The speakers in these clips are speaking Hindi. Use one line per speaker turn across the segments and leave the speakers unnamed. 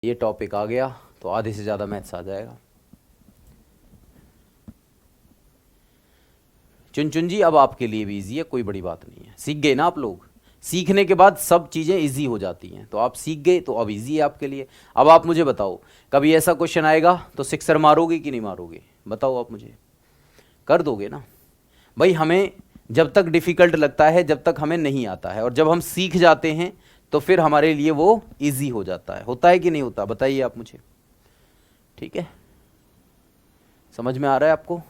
ये टॉपिक आ गया तो आधे से ज़्यादा मैथ्स आ जाएगा। चुन जी अब आपके लिए भी इजी है, कोई बड़ी बात नहीं है। सीख गए ना आप लोग, सीखने के बाद सब चीज़ें इजी हो जाती हैं। तो आप सीख गए तो अब इजी है आपके लिए। अब आप मुझे बताओ, कभी ऐसा क्वेश्चन आएगा तो सिक्सर मारोगे कि नहीं मारोगे? बताओ आप मुझे, कर दोगे ना भाई? हमें जब तक डिफ़िकल्ट लगता है, जब तक हमें नहीं आता है, और जब हम सीख जाते हैं तो फिर हमारे लिए वो इजी हो जाता है। होता है कि नहीं होता? बताइए आप मुझे। ठीक है, समझ में आ रहा है आपको?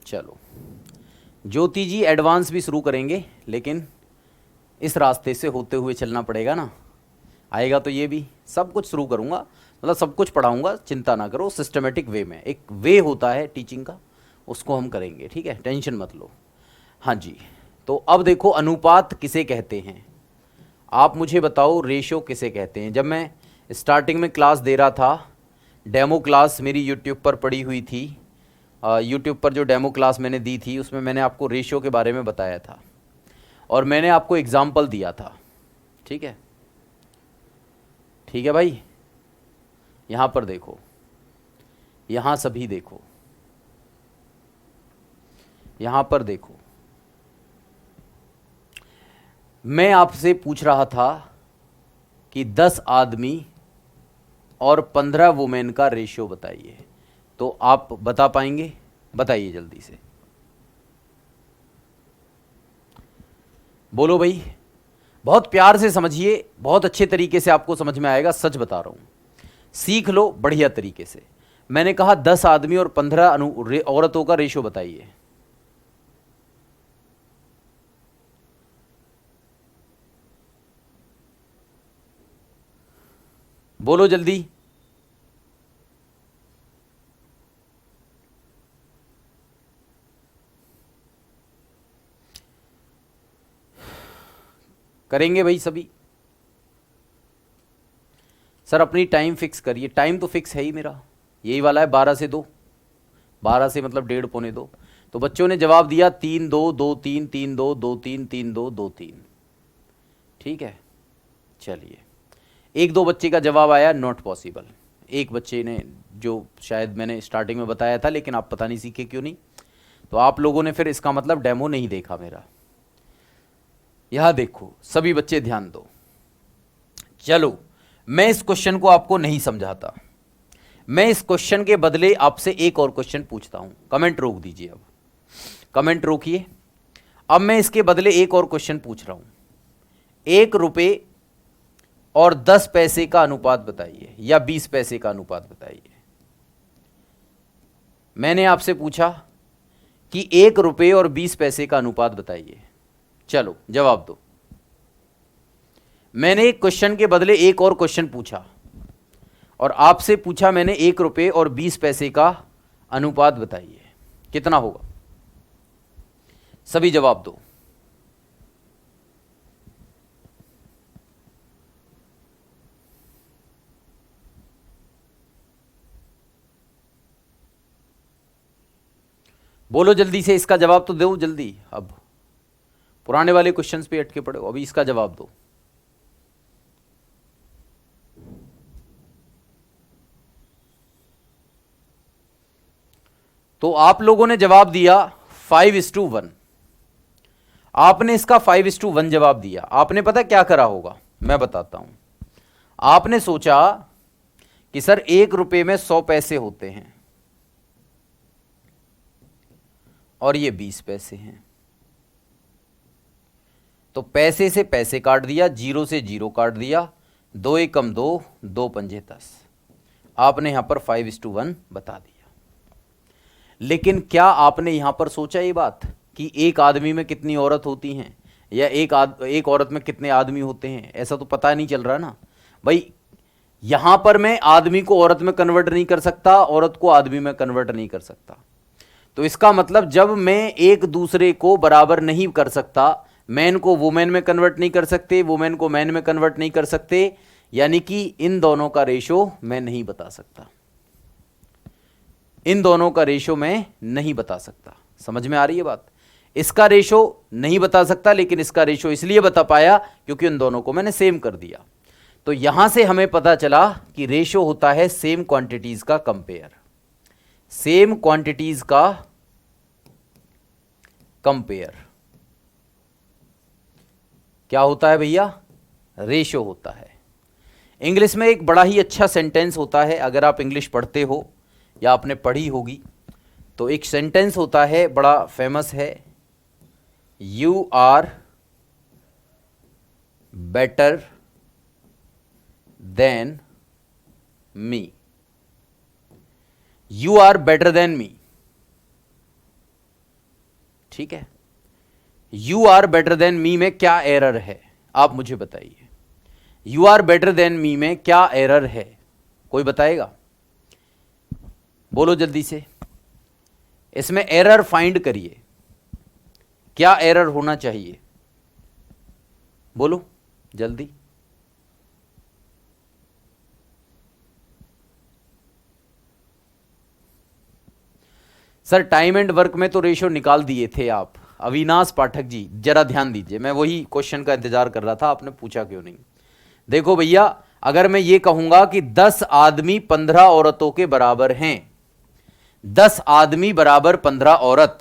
चलो, ज्योति जी एडवांस भी शुरू करेंगे, लेकिन इस रास्ते से होते हुए चलना पड़ेगा ना। आएगा तो ये भी सब कुछ शुरू करूँगा, मतलब सब कुछ पढ़ाऊँगा, चिंता ना करो। सिस्टमेटिक वे में, एक वे होता है टीचिंग का, उसको हम करेंगे। ठीक है, टेंशन मत लो। हाँ जी, तो अब देखो, अनुपात किसे कहते हैं? आप मुझे बताओ, रेशो किसे कहते हैं? जब मैं स्टार्टिंग में क्लास दे रहा था, डेमो क्लास मेरी यूट्यूब पर पड़ी हुई थी, यूट्यूब पर जो डेमो क्लास मैंने दी थी उसमें मैंने आपको रेशो के बारे में बताया था और मैंने आपको एग्जाम्पल दिया था। ठीक है, ठीक है भाई। यहाँ पर देखो, यहाँ सभी देखो, यहाँ पर देखो, मैं आपसे पूछ रहा था कि 10 आदमी और 15 वुमेन का रेशियो बताइए, तो आप बता पाएंगे? बताइए जल्दी से, बोलो भाई। बहुत प्यार से समझिए, बहुत अच्छे तरीके से आपको समझ में आएगा, सच बता रहा हूं। सीख लो बढ़िया तरीके से। मैंने कहा 10 आदमी और 15 औरतों का रेशियो बताइए। बोलो जल्दी। करेंगे भाई सभी? सर अपनी टाइम फिक्स करिए। टाइम तो फिक्स है ही मेरा, यही वाला है, 12 से 2। 12 से मतलब 1:30 पौने 2। तो बच्चों ने जवाब दिया 3 2 2 3 3 2 2 3 3 2 2 3। ठीक है, चलिए। एक दो बच्चे का जवाब आया नॉट पॉसिबल। एक बच्चे ने, जो शायद मैंने स्टार्टिंग में बताया था, लेकिन आप पता नहीं सीखे क्यों नहीं। तो आप लोगों ने फिर इसका मतलब डेमो नहीं देखा मेरा। यहां देखो सभी बच्चे, ध्यान दो। चलो, मैं इस क्वेश्चन को आपको नहीं समझाता, मैं इस क्वेश्चन के बदले आपसे एक और क्वेश्चन पूछता हूं। कमेंट रोक दीजिए, अब कमेंट रोकिए। अब मैं इसके बदले एक और क्वेश्चन पूछ रहा हूं। 1 रुपये और 10 पैसे का अनुपात बताइए, या 20 पैसे का अनुपात बताइए। मैंने आपसे पूछा कि 1 रुपये और 20 पैसे का अनुपात बताइए। चलो जवाब दो। मैंने एक क्वेश्चन के बदले एक और क्वेश्चन पूछा, और आपसे पूछा मैंने 1 रुपये और 20 पैसे का अनुपात बताइए, कितना होगा? सभी जवाब दो। बोलो जल्दी से, इसका जवाब तो दो जल्दी। अब पुराने वाले क्वेश्चंस पे अटके पड़े हो, अभी इसका जवाब दो। तो आप लोगों ने जवाब दिया 5:1। आपने इसका 5:1 जवाब दिया। आपने पता क्या करा होगा, मैं बताता हूं। आपने सोचा कि सर 1 रुपये में 100 पैसे होते हैं और ये 20 पैसे हैं, तो पैसे से पैसे काट दिया, जीरो से जीरो काट दिया, 2 एकम 2, 2 पंजे 10। आपने यहां पर 5:1 बता दिया। लेकिन क्या आपने यहां पर सोचा ये बात कि एक आदमी में कितनी औरत होती हैं, या एक औरत में कितने आदमी होते हैं? ऐसा तो पता नहीं चल रहा ना भाई। यहां पर मैं आदमी को औरत में कन्वर्ट नहीं कर सकता, औरत को आदमी में कन्वर्ट नहीं कर सकता। तो इसका मतलब जब मैं एक दूसरे को बराबर नहीं कर सकता, मैन को वुमेन में कन्वर्ट नहीं कर सकते, वुमेन को मैन में कन्वर्ट नहीं कर सकते, यानी कि इन दोनों का रेशो मैं नहीं बता सकता। इन दोनों का रेशो मैं नहीं बता सकता। समझ में आ रही है बात? इसका रेशो नहीं बता सकता, लेकिन इसका रेशो इसलिए बता पाया क्योंकि उन दोनों को मैंने सेम कर दिया। तो यहां से हमें पता चला कि रेशो होता है सेम क्वांटिटीज का कंपेयर। सेम क्वांटिटीज का कंपेयर क्या होता है भैया? रेशो होता है। इंग्लिश में एक बड़ा ही अच्छा सेंटेंस होता है, अगर आप इंग्लिश पढ़ते हो या आपने पढ़ी होगी तो एक सेंटेंस होता है बड़ा फेमस है, you are better than me. You are better than me, ठीक है। You are better than me में क्या एरर है आप मुझे बताइए। You are better than me में क्या एरर है, कोई बताएगा? बोलो जल्दी से, इसमें एरर फाइंड करिए, क्या एरर होना चाहिए? बोलो जल्दी। सर टाइम एंड वर्क में तो रेशो निकाल दिए थे आप। अविनाश पाठक जी जरा ध्यान दीजिए, मैं वही क्वेश्चन का इंतजार कर रहा था, आपने पूछा क्यों नहीं। देखो भैया, अगर मैं ये कहूंगा कि 10 आदमी 15 औरतों के बराबर हैं, 10 आदमी बराबर 15 औरत,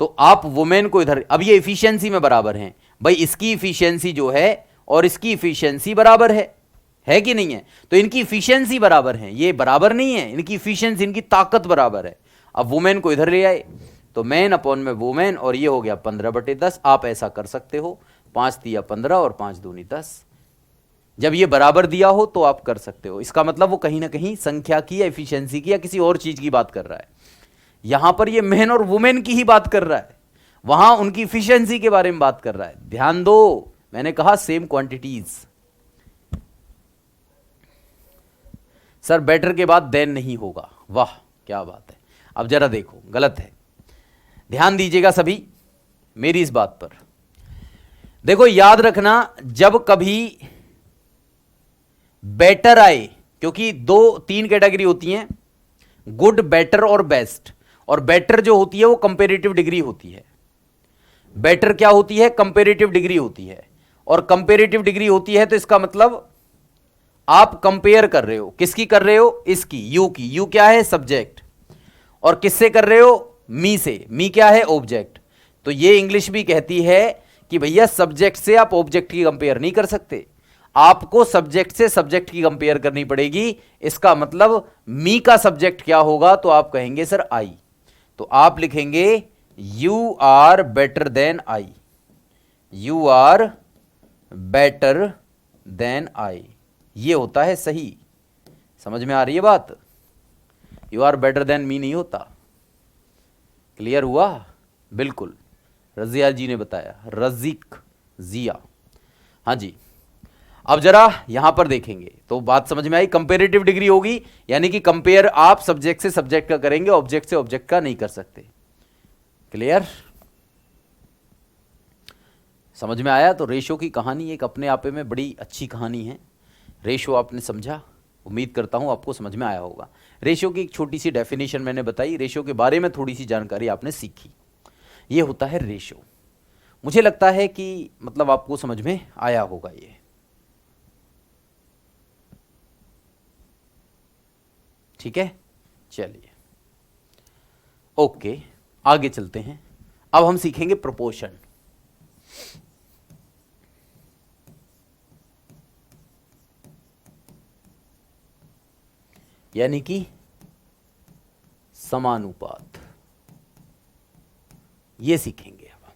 तो आप वुमेन को इधर, अब ये इफिशियंसी में बराबर हैं भाई, इसकी इफिशियंसी जो है और इसकी इफिशियंसी बराबर है कि नहीं है? तो इनकी इफिशियंसी बराबर है, ये बराबर नहीं है, इनकी इफिशियंसी, इनकी ताकत बराबर है। अब वुमेन को इधर ले आए तो मैन अपॉन में वुमेन, और ये हो गया 15/10। आप ऐसा कर सकते हो, 5 दिया 15 और 5 दूनी 10। जब ये बराबर दिया हो तो आप कर सकते हो। इसका मतलब वो कहीं ना कहीं संख्या की या एफिशिएंसी की या किसी और चीज की बात कर रहा है। यहां पर ये मैन और वुमेन की ही बात कर रहा है, वहां उनकी एफिशिएंसी के बारे में बात कर रहा है। ध्यान दो, मैंने कहा सेम क्वांटिटीज। सर बेटर के बाद देन नहीं होगा, वाह क्या बात है। अब जरा देखो, गलत है, ध्यान दीजिएगा सभी मेरी इस बात पर। देखो याद रखना, जब कभी बेटर आए, क्योंकि 2-3 कैटेगरी होती हैं, गुड, बेटर और बेस्ट। और बेटर जो होती है वो कंपेरेटिव डिग्री होती है। बेटर क्या होती है? कंपेरेटिव डिग्री होती है। और कंपेरेटिव डिग्री होती है तो इसका मतलब आप कंपेयर कर रहे हो, किसकी कर रहे हो? इसकी, यू की। यू क्या है? सब्जेक्ट। और किससे कर रहे हो? मी से। मी क्या है? ऑब्जेक्ट। तो ये इंग्लिश भी कहती है कि भैया सब्जेक्ट से आप ऑब्जेक्ट की कंपेयर नहीं कर सकते, आपको सब्जेक्ट से सब्जेक्ट की कंपेयर करनी पड़ेगी। इसका मतलब मी का सब्जेक्ट क्या होगा? तो आप कहेंगे सर आई। तो आप लिखेंगे you are better than I. You are better than I, ये होता है सही। समझ में आ रही है बात? You are better than me नहीं होता। क्लियर हुआ? बिल्कुल, रजिया जी ने बताया, रजीक जिया। हाँ जी, अब जरा यहां पर देखेंगे तो बात समझ में आई। कंपेरेटिव डिग्री होगी, यानी कि कंपेयर आप सब्जेक्ट से सब्जेक्ट का करेंगे, ऑब्जेक्ट से ऑब्जेक्ट का नहीं कर सकते। क्लियर? समझ में आया? तो रेशो की कहानी एक अपने आप में बड़ी अच्छी कहानी है। रेशो आपने समझा, उम्मीद करता हूं आपको समझ में आया होगा। रेशो की एक छोटी सी डेफिनेशन मैंने बताई, रेशो के बारे में थोड़ी सी जानकारी आपने सीखी। ये होता है रेशो। मुझे लगता है कि मतलब आपको समझ में आया होगा ये। ठीक है, चलिए ओके, आगे चलते हैं। अब हम सीखेंगे प्रोपोर्शन। यानी कि समानुपात, ये सीखेंगे अब।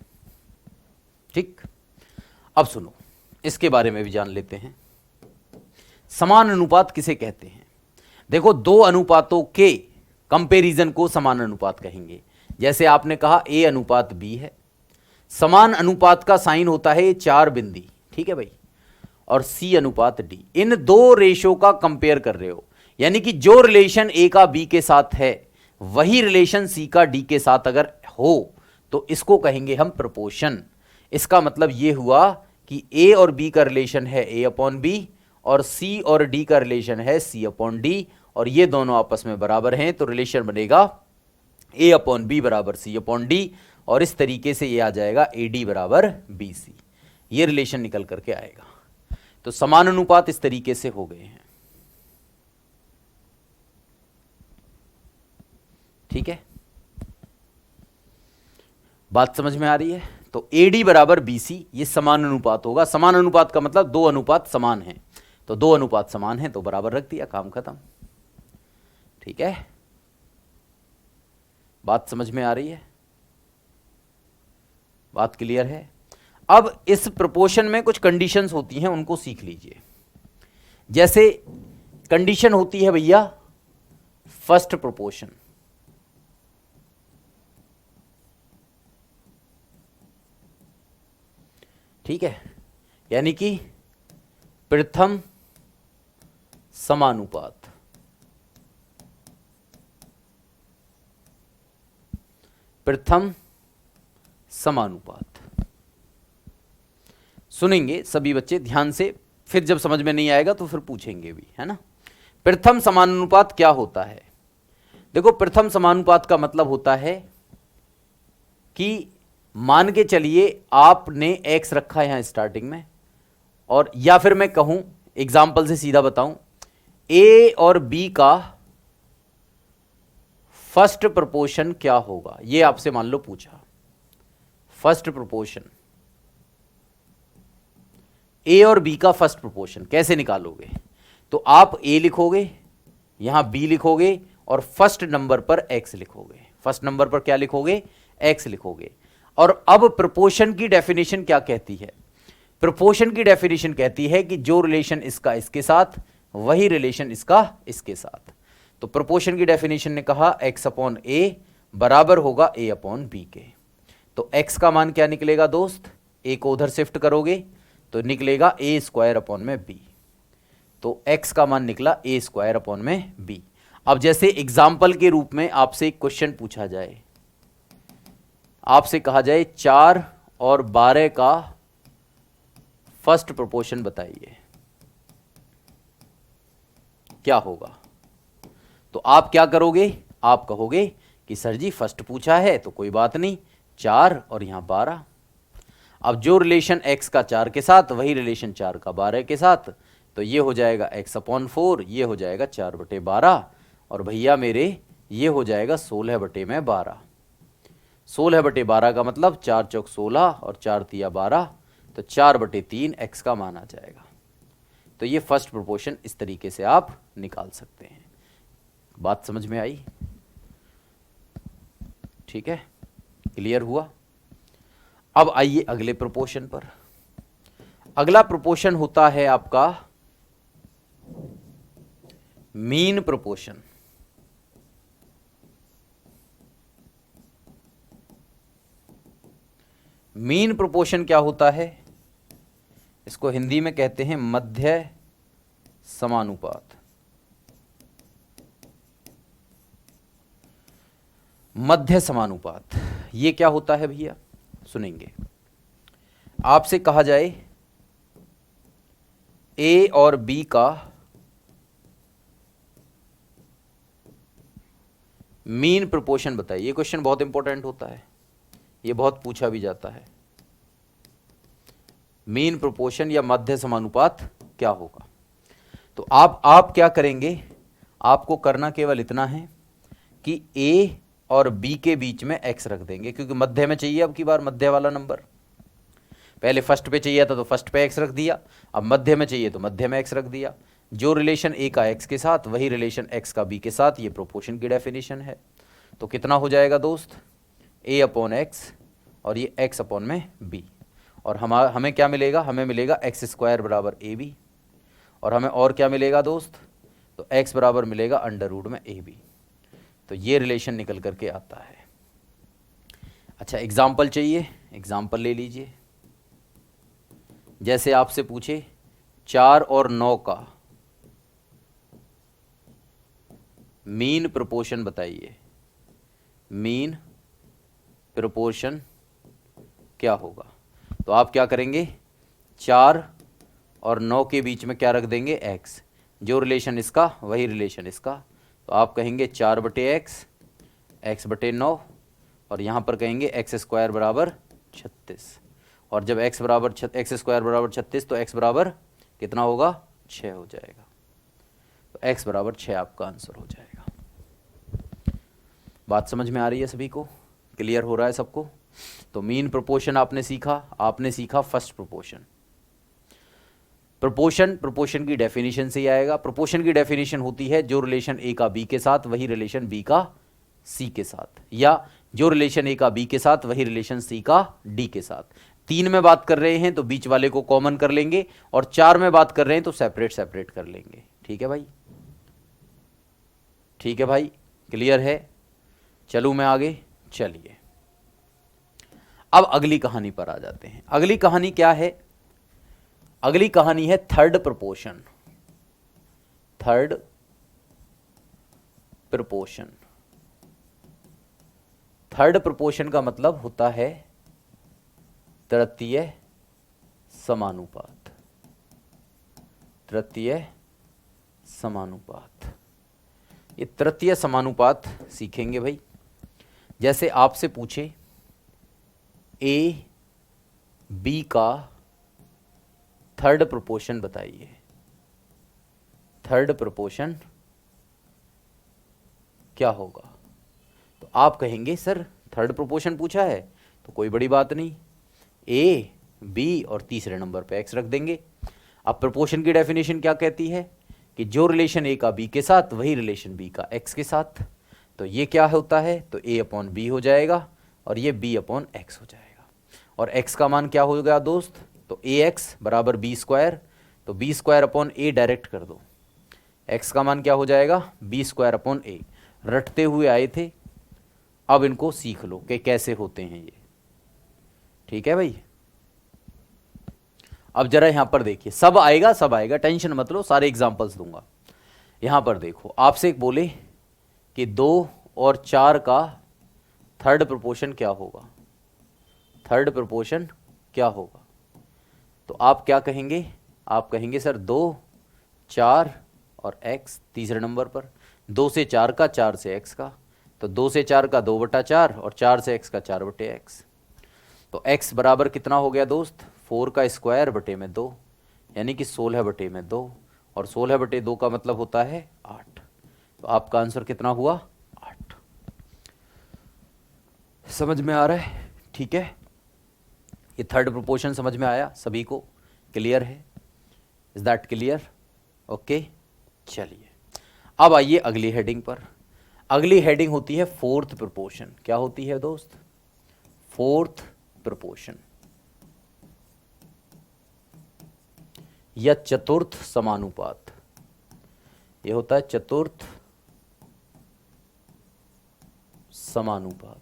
ठीक, अब सुनो, इसके बारे में भी जान लेते हैं। समान अनुपात किसे कहते हैं? देखो, दो अनुपातों के कंपैरिजन को समान अनुपात कहेंगे। जैसे आपने कहा ए अनुपात बी है, समान अनुपात का साइन होता है 4 बिंदी, ठीक है भाई, और सी अनुपात डी। इन दो रेशो का कंपेयर कर रहे हो, यानी कि जो रिलेशन ए का बी के साथ है वही रिलेशन सी का डी के साथ अगर हो तो इसको कहेंगे हम प्रोपोर्शन। इसका मतलब यह हुआ कि ए और बी का रिलेशन है ए अपॉन बी, और सी और डी का रिलेशन है सी अपॉन डी, और ये दोनों आपस में बराबर हैं, तो रिलेशन बनेगा ए अपॉन बी बराबर सी अपॉन डी, और इस तरीके से ये आ जाएगा ए डी बराबर बी सी, ये रिलेशन निकल करके आएगा। तो समान अनुपात इस तरीके से हो गए हैं। ठीक है, बात समझ में आ रही है? तो ए डी बराबर बी सी, ये समान अनुपात होगा। समान अनुपात का मतलब दो अनुपात समान हैं, तो दो अनुपात समान हैं तो बराबर रख दिया, काम खत्म। ठीक है, बात समझ में आ रही है? बात क्लियर है? अब इस प्रोपोर्शन में कुछ कंडीशंस होती हैं, उनको सीख लीजिए। जैसे कंडीशन होती है भैया फर्स्ट प्रोपोर्शन, ठीक है, यानी कि प्रथम समानुपात। प्रथम समानुपात सुनेंगे सभी बच्चे ध्यान से, फिर जब समझ में नहीं आएगा तो फिर पूछेंगे भी, है ना। प्रथम समानुपात क्या होता है? देखो, प्रथम समानुपात का मतलब होता है कि मान के चलिए आपने x रखा है यहां स्टार्टिंग में, और या फिर मैं कहूं एग्जाम्पल से सीधा बताऊं, a और b का फर्स्ट प्रोपोर्शन क्या होगा, ये आपसे मान लो पूछा। फर्स्ट प्रोपोर्शन a और b का फर्स्ट प्रोपोर्शन कैसे निकालोगे? तो आप a लिखोगे, यहां b लिखोगे, और फर्स्ट नंबर पर x लिखोगे। फर्स्ट नंबर पर क्या लिखोगे? x लिखोगे। और अब प्रोपोर्शन की डेफिनेशन क्या कहती है? प्रोपोर्शन की डेफिनेशन कहती है कि जो रिलेशन इसका इसके साथ, वही रिलेशन इसका इसके साथ। तो प्रोपोर्शन की डेफिनेशन ने कहा x अपॉन ए बराबर होगा a अपॉन बी के। तो x का मान क्या निकलेगा दोस्त? a को उधर शिफ्ट करोगे तो निकलेगा a स्क्वायर अपॉन में b। तो x का मान निकला a स्क्वायर अपॉन में b। अब जैसे एग्जाम्पल के रूप में आपसे एक क्वेश्चन पूछा जाए, आपसे कहा जाए 4 और 12 का फर्स्ट प्रोपोर्शन बताइए, क्या होगा? तो आप क्या करोगे? आप कहोगे कि सर जी फर्स्ट पूछा है तो कोई बात नहीं, 4 और यहां 12। अब जो रिलेशन x का 4 के साथ, वही रिलेशन 4 का 12 के साथ, तो ये हो जाएगा x अपॉन 4, ये हो जाएगा 4/12, और भैया मेरे ये हो जाएगा 16/12। 16/12 का मतलब 4 चौक 16 और 4 तिया 12, तो 4/3 x का मान आ जाएगा। तो ये फर्स्ट प्रोपोर्शन इस तरीके से आप निकाल सकते हैं। बात समझ में आई? ठीक है, क्लियर हुआ? अब आइए अगले प्रोपोर्शन पर। अगला प्रोपोर्शन होता है आपका मीन प्रोपोर्शन। मीन प्रोपोर्शन क्या होता है? इसको हिंदी में कहते हैं मध्य समानुपात। मध्य समानुपात ये क्या होता है भैया? सुनेंगे। आपसे कहा जाए a और b का मीन प्रोपोर्शन बताइए। ये क्वेश्चन बहुत इंपॉर्टेंट होता है, ये बहुत पूछा भी जाता है। मीन प्रोपोर्शन या मध्य समानुपात क्या होगा? तो आप क्या करेंगे? आपको करना केवल इतना है कि a और b के बीच में x रख देंगे, क्योंकि मध्य में चाहिए अब की बार मध्य वाला नंबर। पहले फर्स्ट पे चाहिए था तो फर्स्ट पे x रख दिया, अब मध्य में चाहिए तो मध्य में x रख दिया। जो रिलेशन a का x के साथ, वही रिलेशन x का b के साथ, ये प्रोपोर्शन की डेफिनेशन है। तो कितना हो जाएगा दोस्त? a अपॉन x और ये x अपॉन में b, और हमें क्या मिलेगा? हमें मिलेगा x स्क्वायर बराबर ab, और हमें और क्या मिलेगा दोस्त? तो x बराबर मिलेगा अंडर रूट में ab। तो ये रिलेशन निकल करके आता है। अच्छा, एग्जाम्पल चाहिए? एग्जाम्पल ले लीजिए। जैसे आपसे पूछे 4 और 9 का मीन प्रोपोर्शन बताइए। मीन प्रोपोर्शन क्या होगा? तो आप क्या करेंगे? 4 और 9 के बीच में क्या रख देंगे? x। जो रिलेशन इसका, वही रिलेशन इसका। तो आप कहेंगे 4/x x बटे 9 और यहाँ पर कहेंगे एक्स स्क्वायर बराबर 36 और जब x बराबर एक्स स्क्वायर बराबर 36 तो x बराबर कितना होगा 6 हो जाएगा। तो x बराबर 6 आपका आंसर हो जाएगा। बात समझ में आ रही है सभी को? क्लियर हो रहा है सबको? तो मीन प्रोपोर्शन आपने सीखा फर्स्ट प्रोपोर्शन। प्रोपोर्शन की डेफिनेशन से ही आएगा। प्रोपोर्शन की डेफिनेशन होती है जो रिलेशन ए का बी के साथ वही रिलेशन बी का सी के साथ, या जो रिलेशन ए का बी के साथ वही रिलेशन सी का डी के साथ। 3 में बात कर रहे हैं तो बीच वाले को कॉमन कर लेंगे और 4 में बात कर रहे हैं तो सेपरेट कर लेंगे। ठीक है भाई? ठीक है भाई, क्लियर है? चलूं मैं आगे। चलिए अब अगली कहानी पर आ जाते हैं। अगली कहानी क्या है? अगली कहानी है third proportion. Third proportion. Third proportion का मतलब होता है तृतीय समानुपात। तृतीय समानुपात, ये तृतीय समानुपात सीखेंगे भाई। जैसे आपसे पूछे ए बी का थर्ड प्रोपोर्शन बताइए। थर्ड प्रोपोर्शन क्या होगा? तो आप कहेंगे सर थर्ड प्रोपोर्शन पूछा है तो कोई बड़ी बात नहीं, ए बी और तीसरे नंबर पे एक्स रख देंगे। अब प्रोपोर्शन की डेफिनेशन क्या कहती है कि जो रिलेशन ए का बी के साथ वही रिलेशन बी का एक्स के साथ। तो ये क्या होता है? तो ए अपॉन बी हो जाएगा और ये बी अपॉन एक्स हो जाएगा। और एक्स का मान क्या हो गया दोस्त? तो ए एक्स बराबर बी स्क्वायर। तो बी स्क्वायर अपॉन ए डायरेक्ट कर दो, एक्स का मान क्या हो जाएगा? बी स्क्वायर अपॉन ए। रटते हुए आए थे, अब इनको सीख लो कि कैसे होते हैं ये। ठीक है भाई? अब जरा यहां पर देखिए, सब आएगा, टेंशन मत लो, सारे एग्जांपल्स दूंगा। यहां पर देखो, आपसे एक बोले कि 2 और 4 का थर्ड प्रोपोर्शन क्या होगा? थर्ड प्रोपोर्शन क्या होगा? तो आप क्या कहेंगे? आप कहेंगे सर 2, 4 और x तीसरे नंबर पर। 2 से 4 का, 4 से x का, तो 2 से 4 का 2/4 और 4 से x का 4/x। तो x बराबर कितना हो गया दोस्त? 4 का स्क्वायर बटे में 2, यानी कि 16 बटे में 2, और 16 बटे 2 का मतलब होता है 8। तो आपका आंसर कितना हुआ? 8। समझ में आ रहा है? ठीक है, ये थर्ड प्रोपोर्शन समझ में आया सभी को? क्लियर है? Is that clear? ओके, चलिए अब आइए अगली हेडिंग पर। अगली हेडिंग होती है फोर्थ प्रोपोर्शन। क्या होती है दोस्त? फोर्थ प्रोपोर्शन या चतुर्थ समानुपात। यह होता है चतुर्थ समानुपात।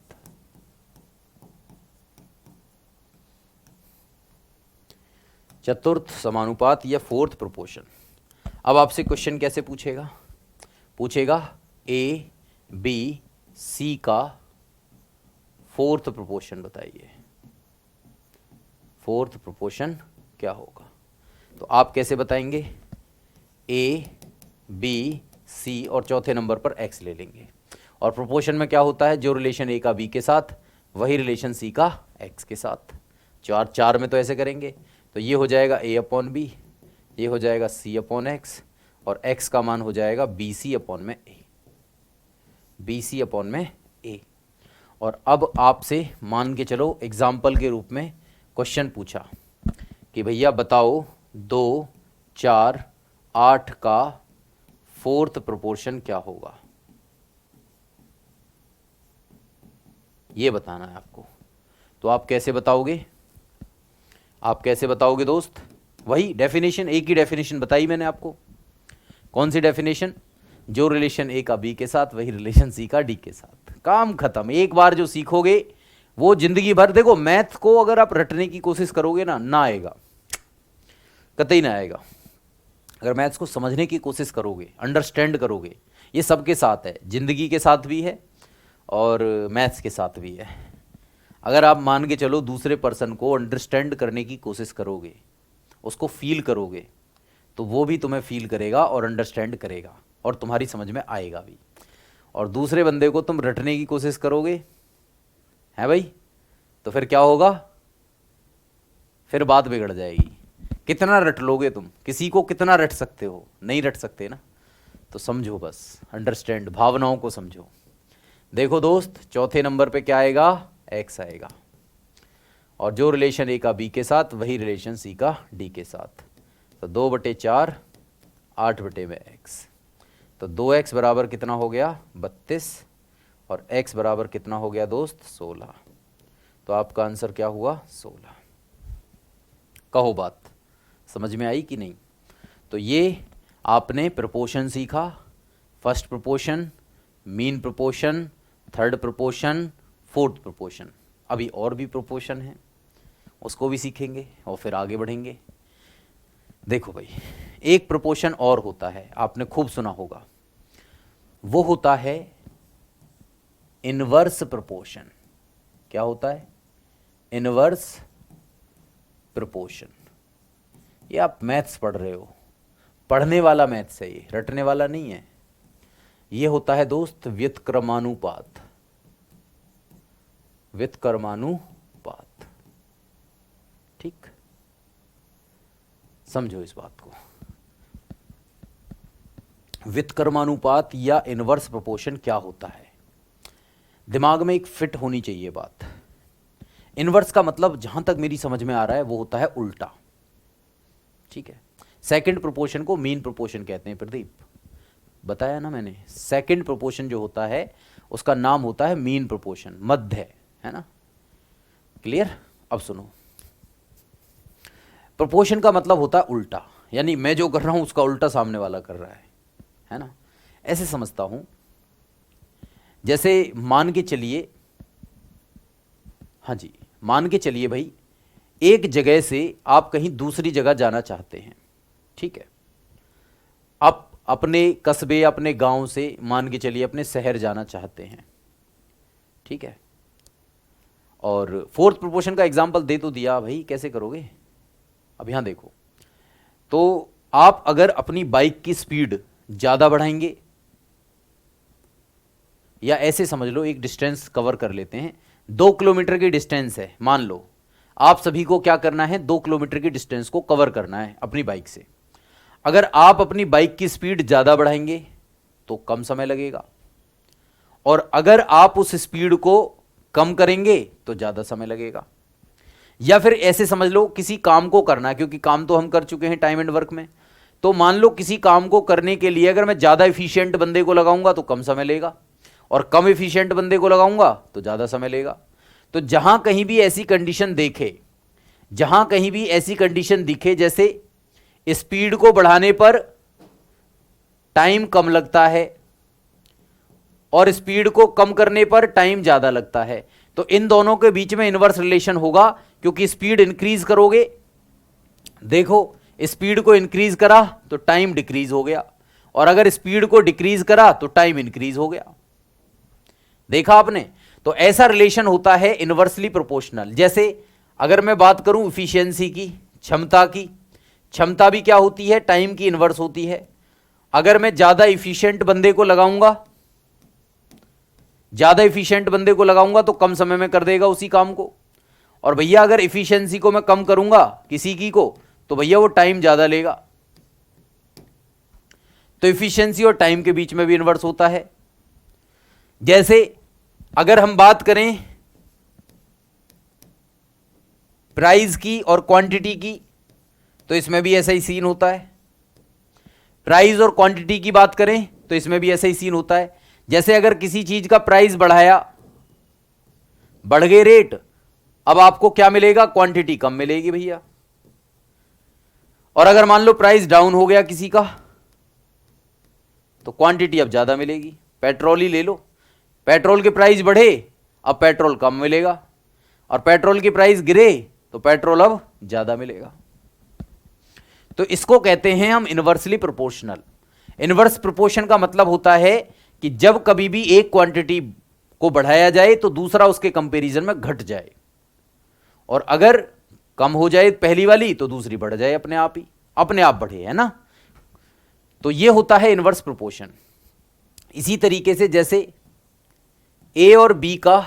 चतुर्थ समानुपात या फोर्थ प्रोपोर्शन। अब आपसे क्वेश्चन कैसे पूछेगा? पूछेगा ए बी सी का फोर्थ प्रोपोर्शन बताइए। फोर्थ प्रोपोर्शन क्या होगा? तो आप कैसे बताएंगे? ए बी सी और चौथे नंबर पर एक्स ले लेंगे। और प्रोपोर्शन में क्या होता है? जो रिलेशन ए का बी के साथ वही रिलेशन सी का एक्स के साथ। 4 में तो ऐसे करेंगे, तो ये हो जाएगा ए अपॉन बी, ये हो जाएगा सी अपॉन एक्स, और एक्स का मान हो जाएगा बी सी अपॉन में ए। बी सी अपॉन में ए। और अब आपसे मान के चलो एग्जाम्पल के रूप में क्वेश्चन पूछा कि भैया बताओ 2, 4, 8 का फोर्थ प्रोपोर्शन क्या होगा? ये बताना है आपको। तो आप कैसे बताओगे? आप कैसे बताओगे दोस्त? वही डेफिनेशन, एक ही डेफिनेशन बताई मैंने आपको। कौन सी डेफिनेशन? जो रिलेशन ए का बी के साथ वही रिलेशन सी का डी के साथ। काम खत्म। एक बार जो सीखोगे वो जिंदगी भर। देखो, मैथ को अगर आप रटने की कोशिश करोगे ना आएगा, कतई ना आएगा। अगर मैथ्स को समझने की कोशिश करोगे, अंडरस्टैंड करोगे, ये सबके साथ है, जिंदगी के साथ भी है और मैथ्स के साथ भी है। अगर आप मान के चलो दूसरे पर्सन को अंडरस्टैंड करने की कोशिश करोगे, उसको फील करोगे, तो वो भी तुम्हें फील करेगा और अंडरस्टैंड करेगा और तुम्हारी समझ में आएगा भी। और दूसरे बंदे को तुम रटने की कोशिश करोगे, है भाई, तो फिर क्या होगा, फिर बात बिगड़ जाएगी। कितना रट लोगे तुम, किसी को कितना रट सकते हो, नहीं रट सकते ना। तो समझो, बस अंडरस्टैंड, भावनाओं को समझो। देखो दोस्त, चौथे नंबर पे क्या आएगा, एक्स आएगा, और जो रिलेशन ए का बी के साथ वही रिलेशन सी का डी के साथ। तो 2/4 8 में एक्स, तो 2x बराबर कितना हो गया 32, और x बराबर कितना हो गया दोस्त 16। तो आपका आंसर क्या हुआ 16। कहो बात समझ में आई कि नहीं। तो ये आपने प्रपोर्शन सीखा, first proportion, mean proportion, third proportion, fourth proportion. अभी और भी प्रपोर्शन है, उसको भी सीखेंगे और फिर आगे बढ़ेंगे। देखो भाई, एक प्रपोर्शन और होता है, आपने खूब सुना होगा, वो होता है इनवर्स प्रपोर्शन। क्या होता है, इनवर्स प्रपोर्शन। ये आप मैथ्स पढ़ रहे हो, पढ़ने वाला मैथ्स है ये, रटने वाला नहीं है। ये होता है दोस्त व्युत्क्रमानुपात, व्युत्क्रमानुपात। ठीक, समझो इस बात को। व्युत्क्रमानुपात या इनवर्स प्रोपोर्शन क्या होता है, दिमाग में एक फिट होनी चाहिए बात। इनवर्स का मतलब जहां तक मेरी समझ में आ रहा है वो होता है उल्टा। ठीक है, सेकंड प्रोपोर्शन को मीन प्रोपोर्शन कहते हैं। प्रदीप बताया ना मैंने, सेकंड प्रोपोर्शन जो होता है उसका नाम होता है मीन प्रोपोर्शन, मध्य, है ना। क्लियर। अब सुनो, प्रोपोर्शन का मतलब होता है उल्टा, यानी मैं जो कर रहा हूं उसका उल्टा सामने वाला कर रहा है ना। ऐसे समझता हूं, जैसे मान के चलिए, हाँ जी, मान के चलिए भाई, एक जगह से आप कहीं दूसरी जगह जाना चाहते हैं। ठीक है, आप अपने कस्बे, अपने गांव से मान के चलिए अपने शहर जाना चाहते हैं। ठीक है, और फोर्थ प्रोपोर्शन का एग्जांपल दे तो दिया भाई, कैसे करोगे। अब यहां देखो, तो आप अगर अपनी बाइक की स्पीड ज्यादा बढ़ाएंगे, या ऐसे समझ लो एक डिस्टेंस कवर कर लेते हैं, 2 किलोमीटर की डिस्टेंस है, मान लो आप सभी को क्या करना है, 2 किलोमीटर की डिस्टेंस को कवर करना है अपनी बाइक से। अगर आप अपनी बाइक की स्पीड ज्यादा बढ़ाएंगे तो कम समय लगेगा, और अगर आप उस स्पीड को कम करेंगे तो ज्यादा समय लगेगा। या फिर ऐसे समझ लो, किसी काम को करना है, क्योंकि काम तो हम कर चुके हैं टाइम एंड वर्क में, तो मान लो किसी काम को करने के लिए अगर मैं ज्यादा एफिशिएंट बंदे को लगाऊंगा तो कम समय लेगा, और कम एफिशिएंट बंदे को लगाऊंगा तो ज्यादा समय लेगा। तो जहां कहीं भी ऐसी कंडीशन देखे, जहां कहीं भी ऐसी कंडीशन दिखे जैसे स्पीड को बढ़ाने पर टाइम कम लगता है और स्पीड को कम करने पर टाइम ज्यादा लगता है, तो इन दोनों के बीच में इनवर्स रिलेशन होगा, क्योंकि स्पीड इंक्रीज करोगे, देखो स्पीड को इंक्रीज करा तो टाइम डिक्रीज हो गया, और अगर स्पीड को डिक्रीज करा तो टाइम इंक्रीज हो गया। देखा आपने, तो ऐसा रिलेशन होता है इनवर्सली प्रोपोर्शनल। जैसे अगर मैं बात करूं इफिशियंसी की, क्षमता की, क्षमता भी क्या होती है, टाइम की इनवर्स होती है। अगर मैं ज्यादा इफिशिएंट बंदे को लगाऊंगा, ज्यादा इफिशिएंट बंदे को लगाऊंगा तो कम समय में कर देगा उसी काम को, और भैया अगर इफिशियंसी को मैं कम करूंगा किसी की को, तो भैया वो टाइम ज्यादा लेगा। तो इफिशियंसी और टाइम के बीच में भी इनवर्स होता है। जैसे अगर हम बात करें प्राइस की और क्वांटिटी की, तो इसमें भी ऐसा ही सीन होता है। प्राइस और क्वांटिटी की बात करें तो इसमें भी ऐसा ही सीन होता है। जैसे अगर किसी चीज का प्राइस बढ़ाया, बढ़ गए रेट, अब आपको क्या मिलेगा, क्वांटिटी कम मिलेगी भैया। और अगर मान लो प्राइस डाउन हो गया किसी का, तो क्वांटिटी अब ज्यादा मिलेगी। पेट्रोल ही ले लो, पेट्रोल के प्राइस बढ़े, अब पेट्रोल कम मिलेगा, और पेट्रोल की प्राइस गिरे तो पेट्रोल अब ज्यादा मिलेगा। तो इसको कहते हैं हम इनवर्सली प्रोपोर्शनल। इनवर्स प्रोपोर्शन का मतलब होता है कि जब कभी भी एक क्वांटिटी को बढ़ाया जाए तो दूसरा उसके कंपैरिजन में घट जाए, और अगर कम हो जाए पहली वाली तो दूसरी बढ़ जाए अपने आप ही, अपने आप बढ़े, है ना। तो यह होता है इनवर्स प्रोपोर्शन। इसी तरीके से जैसे ए और बी का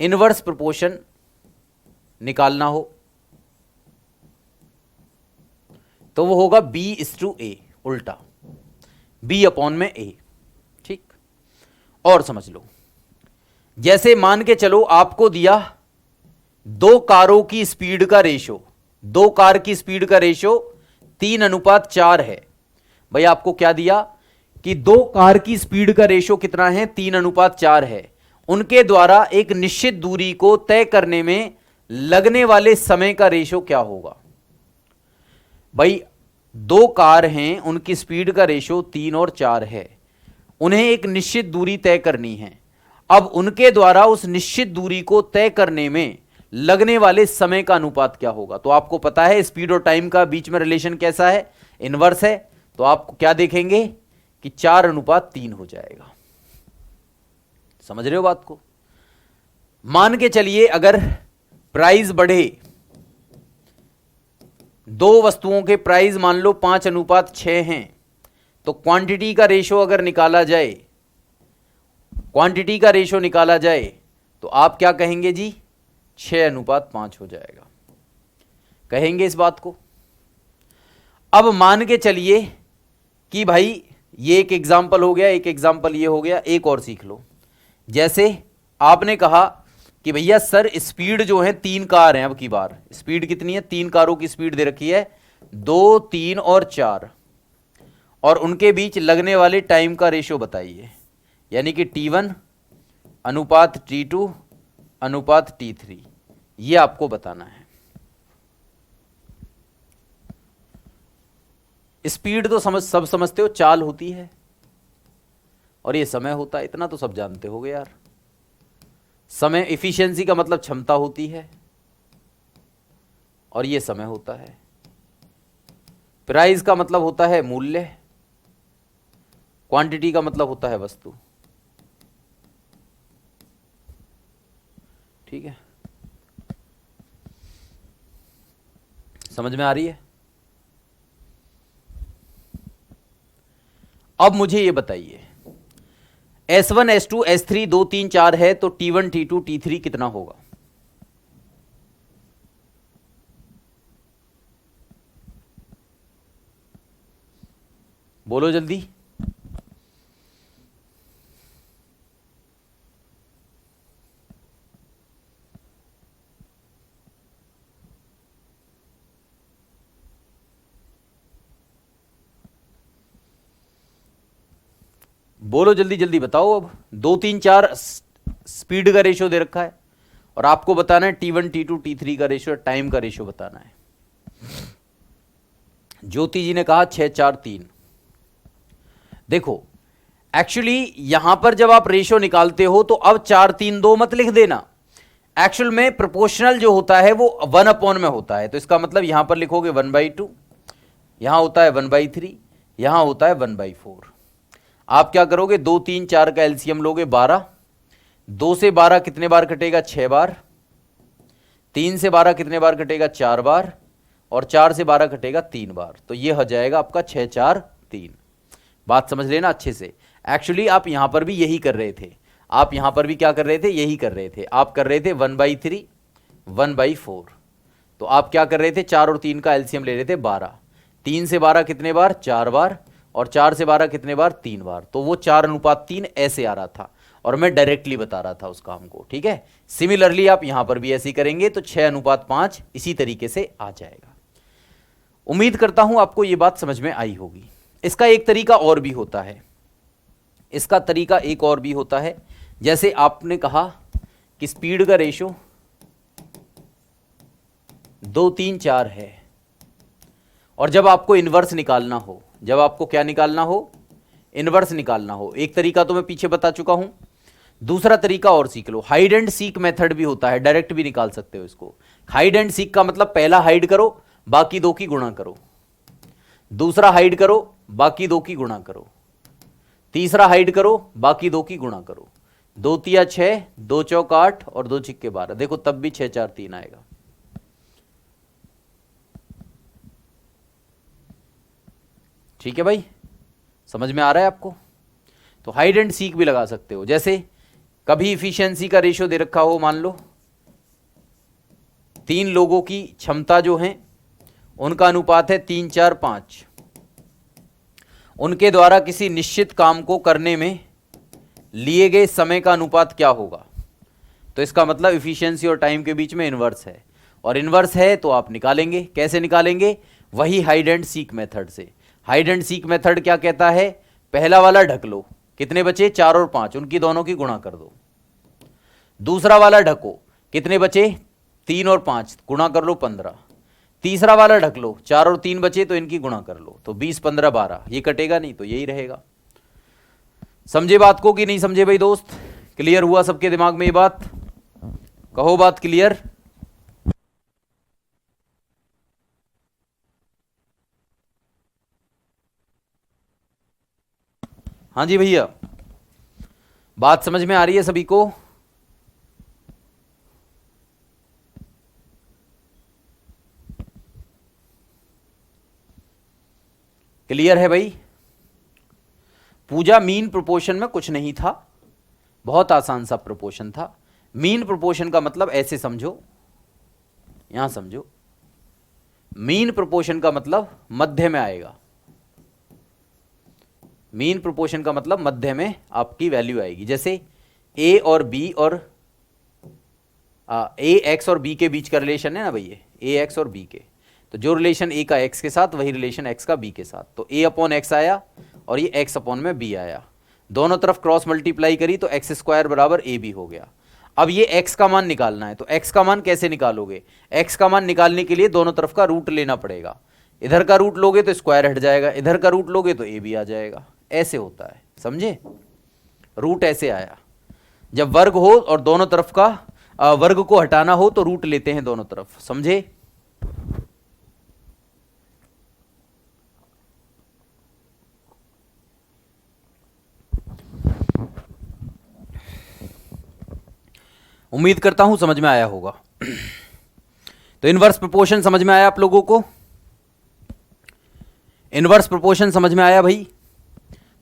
इनवर्स प्रोपोर्शन निकालना हो तो वो होगा B/A, उल्टा B अपॉन में A। ठीक, और समझ लो, जैसे मान के चलो आपको दिया दो कारों की स्पीड का रेशो, दो कार की स्पीड का रेशो 3:4 है। भाई आपको क्या दिया कि दो कार की स्पीड का रेशो कितना है, 3:4 है। उनके द्वारा एक निश्चित दूरी को तय करने में लगने वाले समय का रेशो क्या होगा। भाई दो कार हैं, उनकी स्पीड का रेशो 3 और 4 है, उन्हें एक निश्चित दूरी तय करनी है। अब उनके द्वारा उस निश्चित दूरी को तय करने में लगने वाले समय का अनुपात क्या होगा। तो आपको पता है स्पीड और टाइम का बीच में रिलेशन कैसा है, इनवर्स है। तो आप क्या देखेंगे कि 4:3 हो जाएगा। समझ रहे हो बात को। मान के चलिए अगर प्राइस बढ़े, दो वस्तुओं के प्राइस मान लो 5:6 हैं, तो क्वांटिटी का रेशो अगर निकाला जाए, क्वांटिटी का रेशो निकाला जाए तो आप क्या कहेंगे जी, 6:5 हो जाएगा। कहेंगे इस बात को। अब मान के चलिए कि भाई ये एक एग्जाम्पल हो गया, एक एग्जाम्पल ये हो गया, एक और सीख लो। जैसे आपने कहा कि भैया सर स्पीड जो है 3 कार हैं, अब की बार स्पीड कितनी है, 3 कारों की स्पीड दे रखी है 2, 3 और 4, और उनके बीच लगने वाले टाइम का रेशो बताइए, यानी कि T1 अनुपात T2 अनुपात T3, ये आपको बताना है। स्पीड तो सब समझते हो, चाल होती है, और ये समय होता है, इतना तो सब जानते होगे यार। समय इफिशिएंसी का मतलब क्षमता होती है, और ये समय होता है। प्राइस का मतलब होता है मूल्य, क्वांटिटी का मतलब होता है वस्तु। ठीक है, समझ में आ रही है। अब मुझे ये बताइए S1 S2 S3 2 3 4 है, तो T1 T2 T3 कितना होगा। बोलो जल्दी। बोलो जल्दी जल्दी बताओ। अब 2 3 4 स्पीड का रेशो दे रखा है, और आपको बताना है T1 T2 T3 का रेशो, टाइम का रेशो बताना है। ज्योति जी ने कहा 6 4 3। देखो एक्चुअली यहां पर जब आप रेशो निकालते हो तो अब 4 3 2 मत लिख देना। एक्चुअल में प्रोपोर्शनल जो होता है वो 1 अपॉन में होता है, तो इसका मतलब यहां पर लिखोगे 1/2, यहां होता है 1/3, यहां होता है 1/4। आप क्या करोगे, 2 3 4 का एलसीएम लोगे 12, 2 से 12 कितने बार कटेगा, 6 बार, 3 से 12 कितने बार कटेगा, 4 बार, और 4 से 12 कटेगा 3 बार। तो ये हो जाएगा आपका 6 4 3। बात समझ लेना अच्छे से। एक्चुअली आप यहां पर भी यही कर रहे थे, आप यहां पर भी क्या कर रहे थे, यही कर रहे थे। आप कर रहे थे 1/3 1/4। तो आप क्या कर रहे थे, 4 और 3 का एलसीएम ले रहे थे 12, 3 से 12 कितने बार, 4 बार, और 4 से 12 कितने बार, 3 बार। तो वो 4:3 ऐसे आ रहा था, और मैं डायरेक्टली बता रहा था उस काम को। ठीक है, सिमिलरली आप यहां पर भी ऐसे ही करेंगे तो 6:5 इसी तरीके से आ जाएगा। उम्मीद करता हूं आपको ये बात समझ में आई होगी। इसका एक तरीका और भी होता है, इसका तरीका एक और भी होता है। जैसे आपने कहा कि स्पीड का रेशो 2 3 4 है, और जब आपको इनवर्स निकालना हो, जब आपको क्या निकालना हो, इनवर्स निकालना हो। एक तरीका तो मैं पीछे बता चुका हूं, दूसरा तरीका और सीख लो। हाइड एंड सीक मेथड भी होता है, डायरेक्ट भी निकाल सकते हो इसको। हाइड एंड सीक का मतलब पहला हाइड करो, बाकी 2 की गुणा करो, दूसरा हाइड करो, बाकी 2 की गुणा करो, तीसरा हाइड करो, बाकी 2 की गुणा करो। 2 तिया 6, 2 चौक 8 और 2 छिक्के 12। देखो तब भी 6 4 3 आएगा। ठीक है भाई, समझ में आ रहा है आपको। तो हाइड एंड सीक भी लगा सकते हो। जैसे कभी इफिशियंसी का रेशियो दे रखा हो, मान लो 3 लोगों की क्षमता जो है उनका अनुपात है 3 4 5, उनके द्वारा किसी निश्चित काम को करने में लिए गए समय का अनुपात क्या होगा। तो इसका मतलब इफिशियंसी और टाइम के बीच में इनवर्स है, और इनवर्स है तो आप निकालेंगे। कैसे निकालेंगे? वही हाइड एंड सीक मेथड से। हाइड एंड सीक मेथड क्या कहता है? पहला वाला ढक लो, कितने बचे? 4 और 5, उनकी दोनों की गुणा कर दो। दूसरा वाला ढको, कितने बचे? 3 और 5, गुणा कर लो 15। तीसरा वाला ढक लो, 4 और 3 बचे तो इनकी गुणा कर लो, तो 20 15 12, ये कटेगा नहीं तो यही रहेगा। समझे बात को कि नहीं समझे भाई दोस्त? क्लियर हुआ सबके दिमाग में ये बात? कहो बात क्लियर। हाँ जी भैया, बात समझ में आ रही है सभी को? क्लियर है भाई? पूजा मीन प्रोपोर्शन में कुछ नहीं था, बहुत आसान सा प्रोपोर्शन था। मीन प्रोपोर्शन का मतलब ऐसे समझो, यहां समझो, मीन प्रोपोर्शन का मतलब मध्य में आएगा। मीन प्रोपोर्शन का मतलब मध्य में आपकी वैल्यू आएगी। जैसे ए और बी और ए एक्स और बी के बीच का रिलेशन है ना भैया, ए एक्स और बी के, तो जो रिलेशन ए का एक्स के साथ वही रिलेशन एक्स का बी के साथ। तो ए अपॉन एक्स आया और ये एक्स अपॉन में बी आया, दोनों तरफ क्रॉस मल्टीप्लाई करी तो एक्स स्क्वायर बराबर ए बी हो गया। अब ये एक्स का मान निकालना है, तो एक्स का मान कैसे निकालोगे? एक्स का मान निकालने के लिए दोनों तरफ का रूट लेना पड़ेगा। इधर का रूट लोगे तो स्क्वायर हट जाएगा, इधर का रूट लोगे तो ए बी आ जाएगा। ऐसे होता है, समझे? रूट ऐसे आया। जब वर्ग हो और दोनों तरफ का वर्ग को हटाना हो तो रूट लेते हैं दोनों तरफ, समझे? उम्मीद करता हूं समझ में आया होगा। तो इनवर्स प्रोपोर्शन समझ में आया आप लोगों को? इनवर्स प्रोपोर्शन समझ में आया भाई?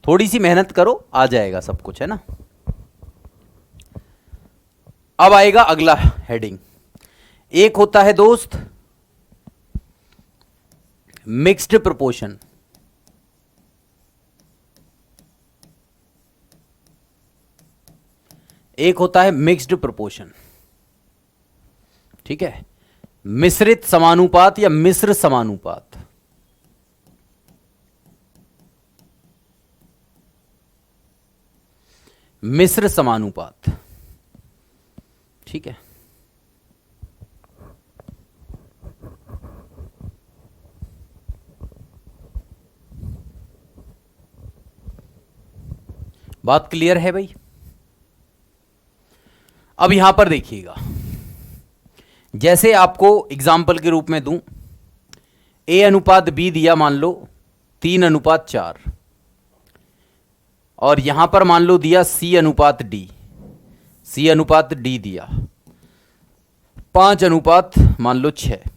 थोड़ी सी मेहनत करो, आ जाएगा सब कुछ, है ना? अब आएगा अगला हेडिंग। एक होता है दोस्त मिक्स्ड प्रोपोर्शन, एक होता है मिक्स्ड प्रोपोर्शन, ठीक है? मिश्रित समानुपात या मिश्र समानुपात। मिश्र समानुपात, ठीक है? बात क्लियर है भाई? अब यहां पर देखिएगा, जैसे आपको एग्जाम्पल के रूप में दूं, ए अनुपात बी दिया, मान लो 3 अनुपात 4, और यहां पर मान लो दिया सी अनुपात डी, सी अनुपात डी दिया 5 अनुपात मान लो 6,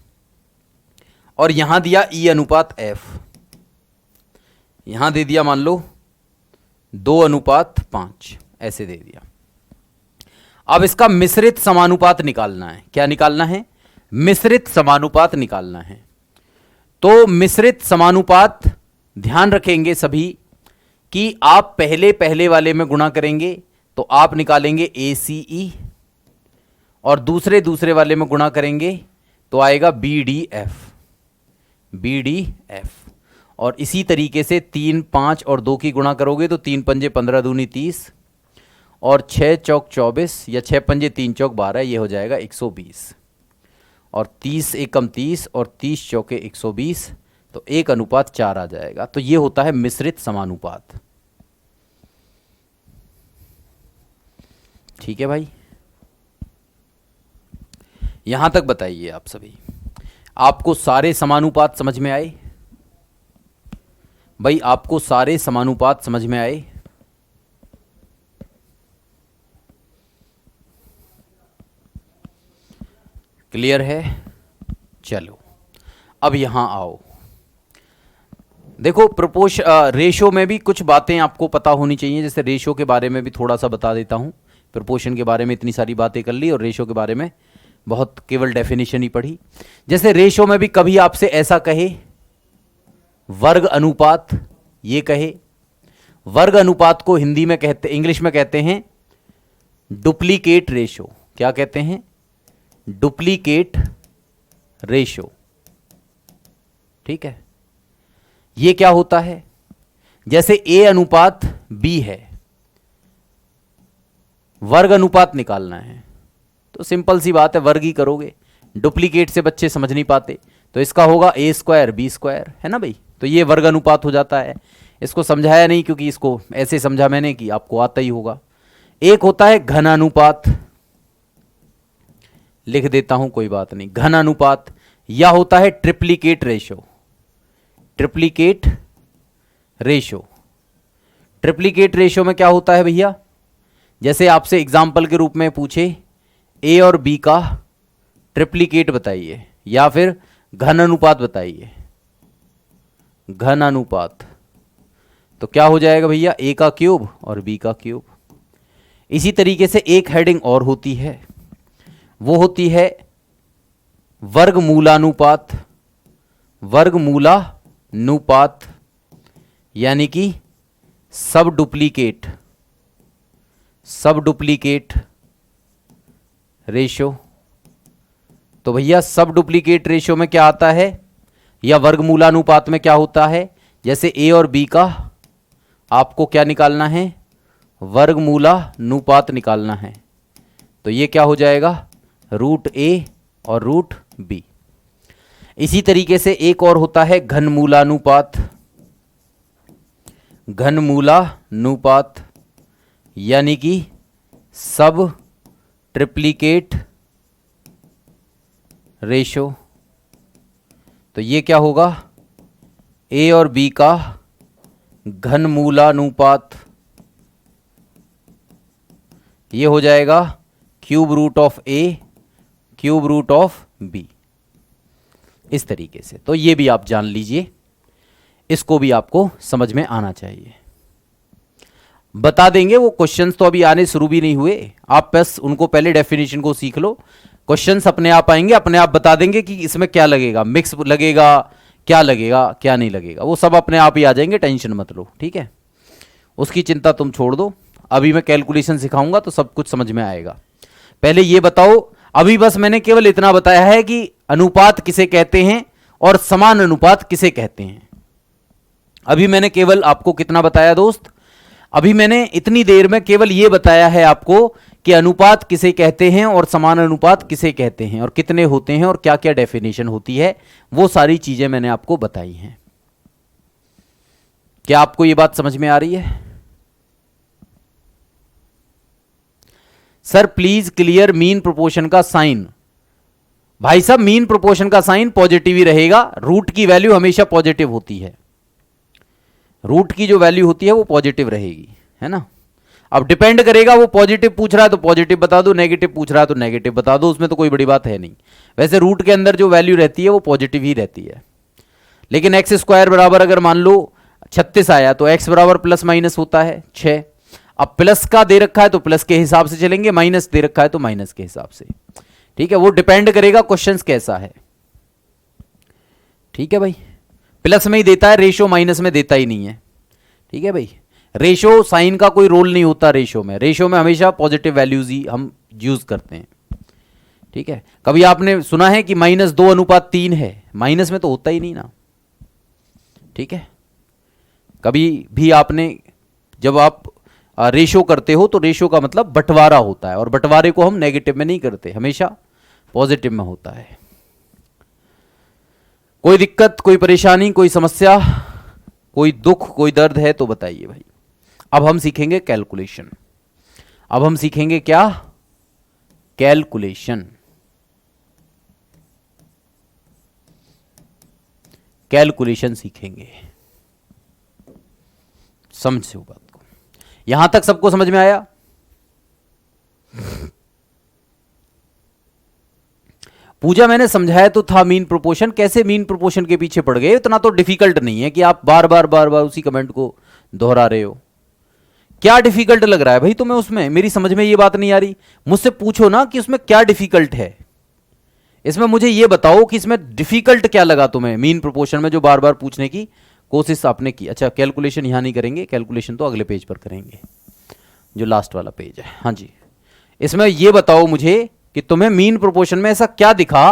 और यहां दिया ई अनुपात एफ, यहां दे दिया मान लो 2 अनुपात 5, ऐसे दे दिया। अब इसका मिश्रित समानुपात निकालना है। क्या निकालना है? मिश्रित समानुपात निकालना है। तो मिश्रित समानुपात ध्यान रखेंगे सभी कि आप पहले पहले वाले में गुणा करेंगे तो आप निकालेंगे ए सी ई, और दूसरे दूसरे वाले में गुणा करेंगे तो आएगा B D F, B D F. और इसी तरीके से 3 5 और 2 की गुणा करोगे तो 3 पंजे 15 दूनी 30, और 6 चौक 24, या 6 पंजे 3 चौक 12, ये हो जाएगा 120, और 30 एकम 30 और 30 चौके 120, तो 1 अनुपात 4 आ जाएगा। तो ये होता है मिश्रित समानुपात, ठीक है भाई? यहां तक बताइए आप सभी, आपको सारे समानुपात समझ में आए भाई? आपको सारे समानुपात समझ में आए? क्लियर है? चलो अब यहां आओ, देखो रेशो में भी कुछ बातें आपको पता होनी चाहिए, जैसे रेशो के बारे में भी थोड़ा सा बता देता हूँ। प्रपोर्शन के बारे में इतनी सारी बातें कर ली और रेशो के बारे में बहुत केवल डेफिनेशन ही पढ़ी। जैसे रेशो में भी कभी आपसे ऐसा कहे वर्ग अनुपात, ये कहे वर्ग अनुपात को हिंदी में कहते, इंग्लिश में कहते हैं डुप्लीकेट रेशो। क्या कहते हैं? Duplicate ratio. ठीक है, ये क्या होता है? जैसे ए अनुपात बी है, वर्ग अनुपात निकालना है तो सिंपल सी बात है, वर्ग ही करोगे। डुप्लीकेट से बच्चे समझ नहीं पाते, तो इसका होगा ए स्क्वायर बी स्क्वायर, है ना भाई। तो ये वर्ग अनुपात हो जाता है। इसको समझाया नहीं क्योंकि इसको ऐसे समझा मैंने कि आपको आता ही होगा। एक होता है घन अनुपात, लिख देता हूं कोई बात नहीं, घन अनुपात। या होता है triplicate ratio. Triplicate ratio, triplicate ratio में क्या होता है भैया? जैसे आपसे एग्जाम्पल के रूप में पूछे ए और बी का ट्रिप्लीकेट बताइए या फिर घन अनुपात बताइए, घन अनुपात, तो क्या हो जाएगा भैया? ए का क्यूब और बी का क्यूब। इसी तरीके से एक हेडिंग और होती है, वो होती है वर्गमूलानुपात। वर्गमूलानुपात यानी कि सब डुप्लीकेट, सब डुप्लीकेट रेशो। तो भैया सब डुप्लीकेट रेशो में क्या आता है, या वर्गमूलानुपात में क्या होता है? जैसे ए और बी का आपको क्या निकालना है? वर्गमूलानुपात निकालना है। तो ये क्या हो जाएगा? रूट ए और रूट बी। इसी तरीके से एक और होता है घनमूलानुपात। घनमूलानुपात यानी कि सब ट्रिप्लीकेट रेशो। तो ये क्या होगा? ए और बी का घनमूलानुपात, ये हो जाएगा cube root of A cube root of B. इस तरीके से तो ये भी आप जान लीजिए, इसको भी आपको समझ में आना चाहिए। बता देंगे वो क्वेश्चंस, तो अभी आने शुरू भी नहीं हुए, आप बस उनको पहले डेफिनेशन को सीख लो। क्वेश्चंस अपने आप आएंगे, अपने आप बता देंगे कि इसमें क्या लगेगा, मिक्स लगेगा, क्या लगेगा, क्या नहीं लगेगा, वो सब अपने आप ही आ जाएंगे, टेंशन मत लो। ठीक है, उसकी चिंता तुम छोड़ दो। अभी मैं कैलकुलेशन सिखाऊंगा तो सब कुछ समझ में आएगा। पहले ये बताओ, अभी बस मैंने केवल इतना बताया है कि अनुपात किसे कहते हैं और समान अनुपात किसे कहते हैं। अभी मैंने केवल आपको कितना बताया दोस्त? अभी मैंने इतनी देर में केवल ये बताया है आपको कि अनुपात किसे कहते हैं और समान अनुपात किसे कहते हैं और कितने होते हैं और क्या क्या डेफिनेशन होती है, वो सारी चीजें मैंने आपको बताई हैं। क्या आपको ये बात समझ में आ रही है? Sir please clear mean proportion का साइन। भाई साहब मीन प्रोपोर्शन का साइन पॉजिटिव ही रहेगा, रूट की वैल्यू हमेशा पॉजिटिव होती है, रूट की जो वैल्यू होती है वो पॉजिटिव रहेगी, है ना। अब डिपेंड करेगा, वो पॉजिटिव पूछ रहा है तो पॉजिटिव बता दो, नेगेटिव पूछ रहा है तो नेगेटिव बता दो, उसमें तो कोई बड़ी बात है नहीं। वैसे रूट के अंदर जो वैल्यू रहती है वो पॉजिटिव ही रहती है। लेकिन एक्स स्क्वायर बराबर अगर मान लो 36 आया तो एक्स बराबर प्लस माइनस होता है 6। अब प्लस का दे रखा है तो प्लस के हिसाब से चलेंगे, माइनस दे रखा है तो माइनस के हिसाब से। ठीक है, वो डिपेंड करेगा क्वेश्चंस कैसा है। ठीक है भाई, प्लस में ही देता है, रेशो माइनस में देता ही नहीं है। ठीक है भाई, रेशो साइन का कोई रोल नहीं होता रेशो में। रेशो में हमेशा पॉजिटिव वैल्यूज ही हम यूज करते हैं। ठीक है, कभी आपने सुना है कि -2:3 है? माइनस में तो होता ही नहीं ना। ठीक है, कभी भी आपने जब आप रेशो करते हो तो रेशो का मतलब बंटवारा होता है, और बंटवारे को हम नेगेटिव में नहीं करते, हमेशा पॉजिटिव में होता है। कोई दिक्कत, कोई परेशानी, कोई समस्या, कोई दुख, कोई दर्द है तो बताइए भाई। अब हम सीखेंगे कैलकुलेशन। अब हम सीखेंगे क्या? कैलकुलेशन। कैलकुलेशन सीखेंगे। समझो बात को, यहां तक सबको समझ में आया? पूजा मैंने समझाया तो था मीन प्रोपोर्शन, कैसे मीन प्रोपोर्शन के पीछे पड़ गए? इतना तो डिफिकल्ट नहीं है कि आप बार बार बार बार उसी कमेंट को दोहरा रहे हो। क्या डिफिकल्ट लग रहा है भाई तुम्हें उसमें? मेरी समझ में ये बात नहीं आ रही। मुझसे पूछो ना कि उसमें क्या डिफिकल्ट है। इसमें मुझे ये बताओ कि इसमें डिफिकल्ट क्या लगा तुम्हें मीन प्रोपोर्शन में, जो बार बार पूछने की कोशिश आपने की। अच्छा, कैलकुलेशन यहां नहीं करेंगे, कैलकुलेशन तो अगले पेज पर करेंगे, जो लास्ट वाला पेज है। हाँ जी, इसमें ये बताओ मुझे कि तुम्हें मीन प्रोपोर्शन में ऐसा क्या दिखा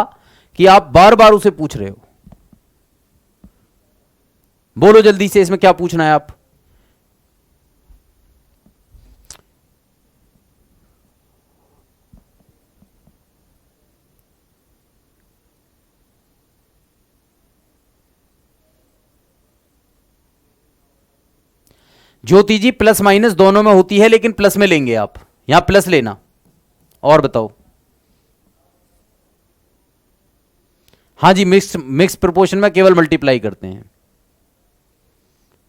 कि आप बार बार उसे पूछ रहे हो। बोलो जल्दी से, इसमें क्या पूछना है आप? ज्योति जी प्लस माइनस दोनों में होती है, लेकिन प्लस में लेंगे आप, यहां प्लस लेना। और बताओ। हाँ जी, मिक्स प्रोपोर्शन में केवल मल्टीप्लाई करते हैं।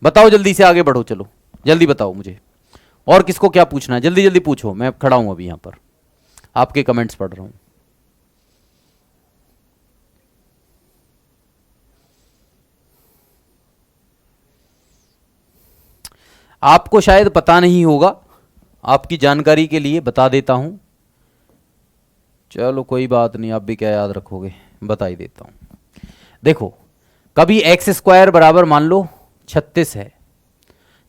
बताओ जल्दी से, आगे बढ़ो, चलो जल्दी बताओ मुझे। और किसको क्या पूछना है? जल्दी जल्दी पूछो, मैं खड़ा हूं अभी यहां पर, आपके कमेंट्स पढ़ रहा हूं। आपको शायद पता नहीं होगा, आपकी जानकारी के लिए बता देता हूं। चलो कोई बात नहीं, आप भी क्या याद रखोगे, बता ही देता हूं। देखो, कभी एक्स स्क्वायर बराबर मान लो 36 है,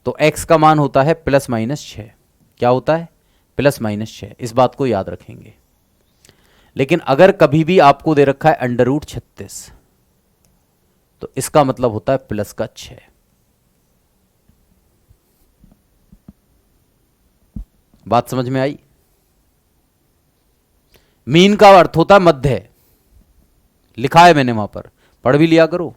तो एक्स का मान होता है प्लस माइनस 6। क्या होता है? Plus minus 6। इस बात को याद रखेंगे। लेकिन अगर कभी भी आपको दे रखा है अंडर रूट 36, तो इसका मतलब होता है प्लस का 6। बात समझ में आई? मीन का अर्थ होता है मध्य, लिखा है मैंने वहां पर, पढ़ भी लिया करो।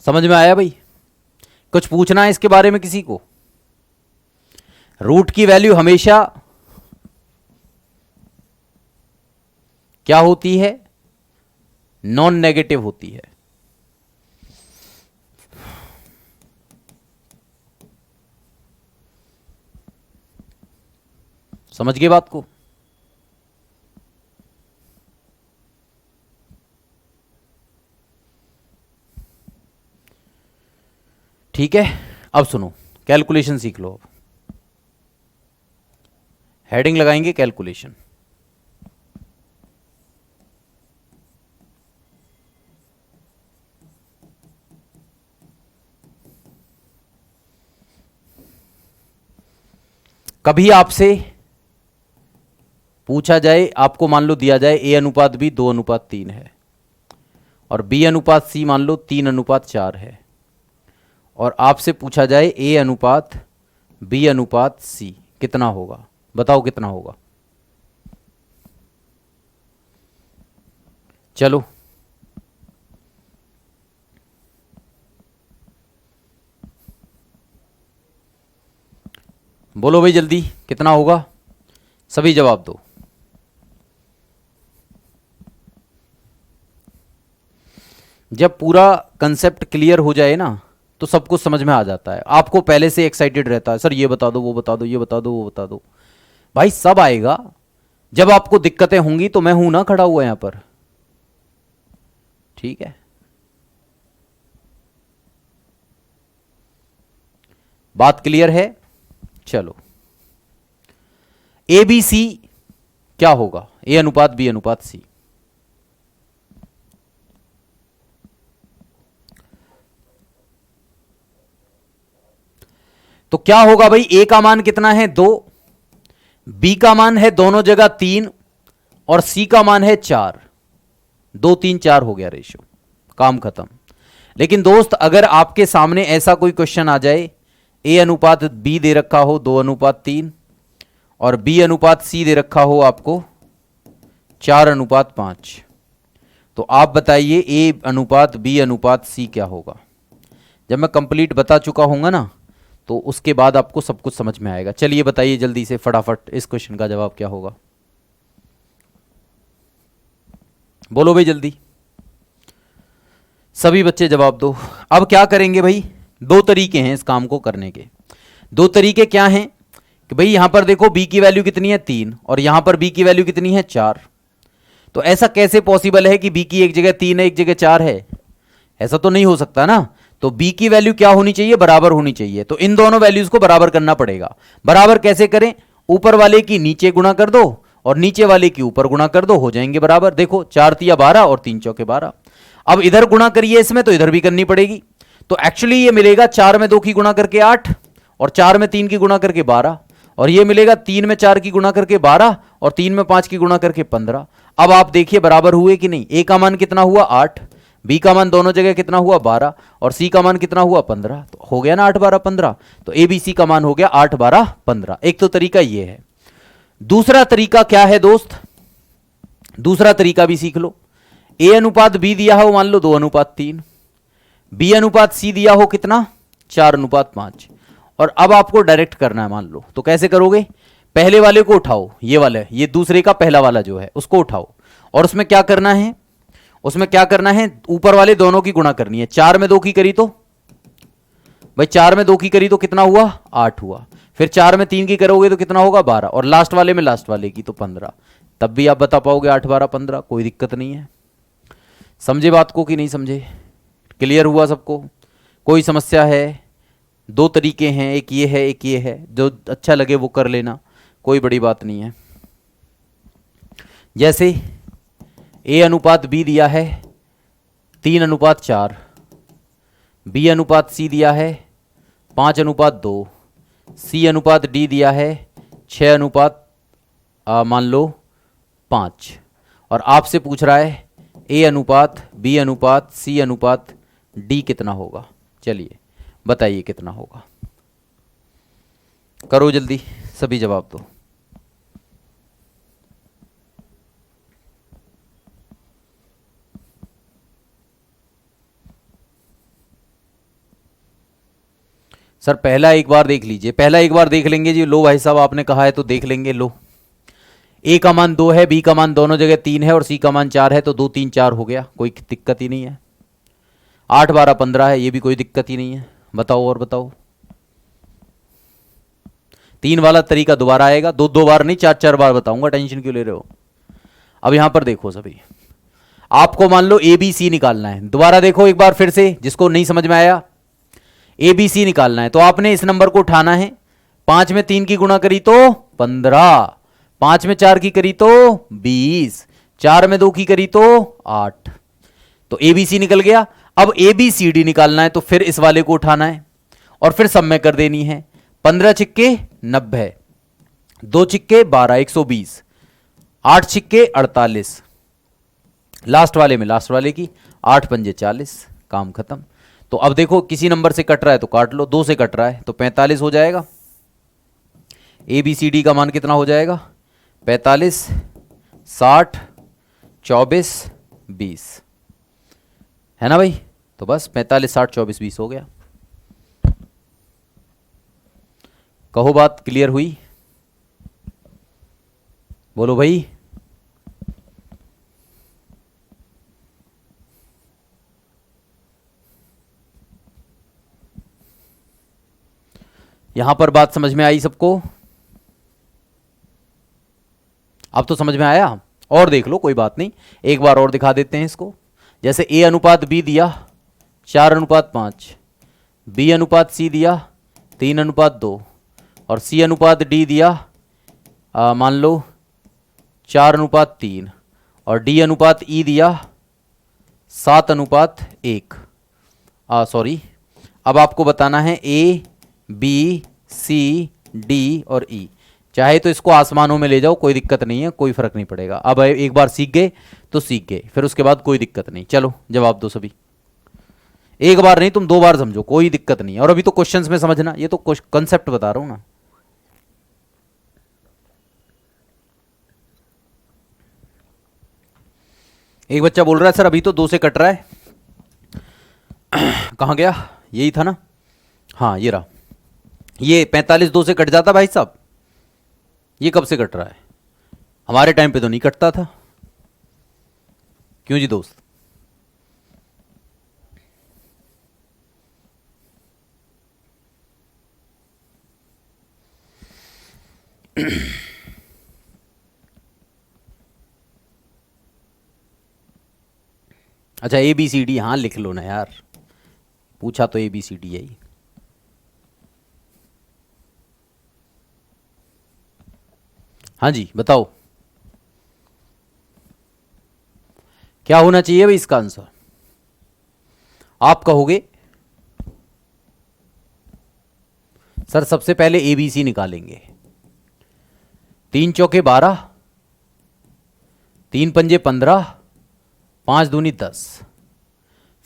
समझ में आया भाई? कुछ पूछना है इसके बारे में किसी को? रूट की वैल्यू हमेशा क्या होती है? नॉन नेगेटिव होती है। समझ गए बात को? ठीक है, अब सुनो, कैलकुलेशन सीख लो। अब हेडिंग लगाएंगे कैलकुलेशन। कभी आपसे पूछा जाए, आपको मान लो दिया जाए a अनुपात b 2:3 है, और b अनुपात c मान लो 3:4 है, और आपसे पूछा जाए a अनुपात b अनुपात c कितना होगा? बताओ कितना होगा? चलो बोलो भाई जल्दी, कितना होगा? सभी जवाब दो। जब पूरा कंसेप्ट क्लियर हो जाए ना, तो सब कुछ समझ में आ जाता है। आपको पहले से एक्साइटेड रहता है, सर ये बता दो, वो बता दो, ये बता दो, वो बता दो। भाई सब आएगा। जब आपको दिक्कतें होंगी तो मैं हूं ना खड़ा हुआ यहां पर। ठीक है, बात क्लियर है? चलो, ए बी सी क्या होगा? ए अनुपात बी अनुपात सी। तो क्या होगा भाई? ए का मान कितना है? 2, बी का मान है दोनों जगह 3, और सी का मान है 4। 2 3 4 हो गया रेशियो, काम खत्म। लेकिन दोस्त, अगर आपके सामने ऐसा कोई क्वेश्चन आ जाए, ए अनुपात बी दे रखा हो 2:3, और बी अनुपात सी दे रखा हो आपको 4:5, तो आप बताइए ए अनुपात बी अनुपात सी क्या होगा? जब मैं कंप्लीट बता चुका हूँगा ना तो उसके बाद आपको सब कुछ समझ में आएगा। चलिए बताइए जल्दी से फटाफट इस क्वेश्चन का जवाब क्या होगा, बोलो भाई जल्दी, सभी बच्चे जवाब दो। अब क्या करेंगे भाई, दो तरीके हैं इस काम को करने के। दो तरीके क्या हैं कि भाई यहां पर देखो b की वैल्यू कितनी है 3 और यहां पर b की वैल्यू कितनी है 4। तो ऐसा कैसे पॉसिबल है कि b की एक जगह 3 है एक जगह 4 है, ऐसा तो नहीं हो सकता ना। तो b की वैल्यू क्या होनी चाहिए, बराबर होनी चाहिए। तो इन दोनों वैल्यूज को बराबर करना पड़ेगा। बराबर कैसे करें, ऊपर वाले की नीचे गुणा कर दो और नीचे वाले की ऊपर गुणा कर दो, हो जाएंगे बराबर। देखो 4 तिया 12 और 3 चौके 12। अब इधर गुणा करिए इसमें तो इधर भी करनी पड़ेगी। तो एक्चुअली ये मिलेगा 4 में 2 की गुणा करके 8 और 4 में 3 की गुणा करके 12, और ये मिलेगा 3 में 4 की गुणा करके 12 और 3 में 5 की गुणा करके 15। अब आप देखिए बराबर हुए कि नहीं। a का मान कितना हुआ 8, b का मान दोनों जगह कितना हुआ 12 और c का मान कितना हुआ 15। तो हो गया ना 8 12 15। तो a b c का मान हो गया 8 12 15। एक तो तरीका ये है। दूसरा तरीका क्या है दोस्त, दूसरा तरीका भी सीख लो। a अनुपात b दिया हो मान लो 2:3, b अनुपात c दिया हो कितना 4:5, और अब आपको डायरेक्ट करना है मान लो। तो कैसे करोगे, पहले वाले को उठाओ, ये वाला ये दूसरे का पहला वाला जो है उसको उठाओ, और उसमें क्या करना है, उसमें क्या करना है, ऊपर वाले दोनों की गुणा करनी है। 4 में 2 की करी तो भाई 4 में 2 की करी तो कितना हुआ 8 हुआ, फिर 4 में 3 की करोगे तो कितना होगा 12, और लास्ट वाले में लास्ट वाले की तो 15। तब भी आप बता पाओगे 8 12 15, कोई दिक्कत नहीं है। समझे बात को कि नहीं समझे, क्लियर हुआ सबको, कोई समस्या है। दो तरीके हैं, एक ये है एक ये है, जो अच्छा लगे वो कर लेना, कोई बड़ी बात नहीं है। जैसे a अनुपात b दिया है 3:4, b अनुपात c दिया है 5:2, c अनुपात d दिया है 6 मान लो 5, और आपसे पूछ रहा है a अनुपात b अनुपात c अनुपात d कितना होगा। चलिए बताइए कितना होगा, करो जल्दी सभी जवाब दो। सर पहला एक बार देख लीजिए, पहला एक बार देख लेंगे जी। लो भाई साहब आपने कहा है तो देख लेंगे। लो a का मान 2 है, b का मान दोनों जगह 3 है और c का मान 4 है, तो 2 3 4 हो गया, कोई दिक्कत ही नहीं है। 8 12 15 है, ये भी कोई दिक्कत ही नहीं है। बताओ और बताओ। 3 वाला तरीका दोबारा आएगा, दो बार नहीं 4 4 बार बताऊंगा, टेंशन क्यों ले रहे हो। अब यहां पर देखो सभी, आपको मान लो ए बी सी निकालना है। दोबारा देखो एक बार फिर से, जिसको नहीं समझ में आया, ए बी सी निकालना है तो आपने इस नंबर को उठाना है। 5 में 3 की गुणा करी तो 15, 5 में 4 की करी तो 20, 4 में 2 की करी तो 8, तो ए बी सी निकल गया। अब ए बी सी डी निकालना है तो फिर इस वाले को उठाना है और फिर सब में कर देनी है। 15 छिक्के 90, 2 छिक्के 12 120, 8 छिक्के 48, लास्ट वाले में लास्ट वाले की 8 पंजे 40, काम खत्म। तो अब देखो किसी नंबर से कट रहा है तो काट लो, 2 से कट रहा है तो 45 हो जाएगा। ए बी सी डी का मान कितना हो जाएगा 45 60 24 20, है ना भाई। तो बस 45 60 24 20 हो गया। कहो बात क्लियर हुई, बोलो भाई। यहां पर बात समझ में आई सबको, अब तो समझ में आया। और देख लो कोई बात नहीं, एक बार और दिखा देते हैं इसको। जैसे a अनुपात b दिया 4:5, b अनुपात c दिया 3:2 और c अनुपात d दिया मान लो 4:3 और d अनुपात e दिया 7:1। सॉरी, अब आपको बताना है a b c d और e। चाहे तो इसको आसमानों में ले जाओ, कोई दिक्कत नहीं है, कोई फर्क नहीं पड़ेगा। अब एक बार सीख गए तो सीख गए, फिर उसके बाद कोई दिक्कत नहीं। चलो जवाब दो सभी, एक बार नहीं तुम 2 बार समझो, कोई दिक्कत नहीं। और अभी तो क्वेश्चंस में समझना, ये तो कंसेप्ट बता रहा हूं ना। एक बच्चा बोल रहा है सर अभी तो 2 से कट रहा है। कहां गया यही था ना, हाँ ये रहा। ये 45 2 से कट जाता भाई साहब, ये कब से कट रहा है? हमारे टाइम पे तो नहीं कटता था। क्यों जी दोस्त? अच्छा ABCD, हाँ लिख लो ना यार, पूछा तो ABCD यही। हाँ जी बताओ, क्या होना चाहिए भाई इसका आंसर? आप कहोगे सर सबसे पहले ABC निकालेंगे। 3 चौके 12, 3 पंजे 15, 5 दूनी 10।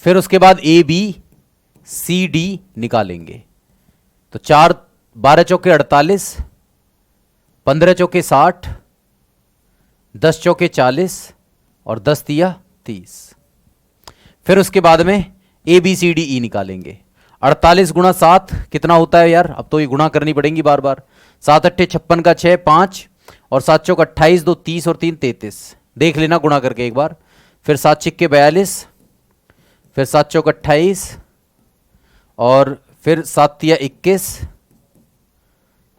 फिर उसके बाद ABCD निकालेंगे। तो 4 12 चौके 48, 15 चौके 60, 10 चौके 40 और 10 तिया 30। फिर उसके बाद में ABCDE निकालेंगे। 48 गुणा 7 कितना होता है यार? अब तो ये गुणा करनी पड़ेंगी बार बार। 7 अट्ठे 56 का 6 5 और 7 चौक 28, 2 30 और 3 33। देख लेना गुणा करके एक बार। फिर 7 छिक्के 42, फिर 7 चौक 28 और फिर 7 तिया 21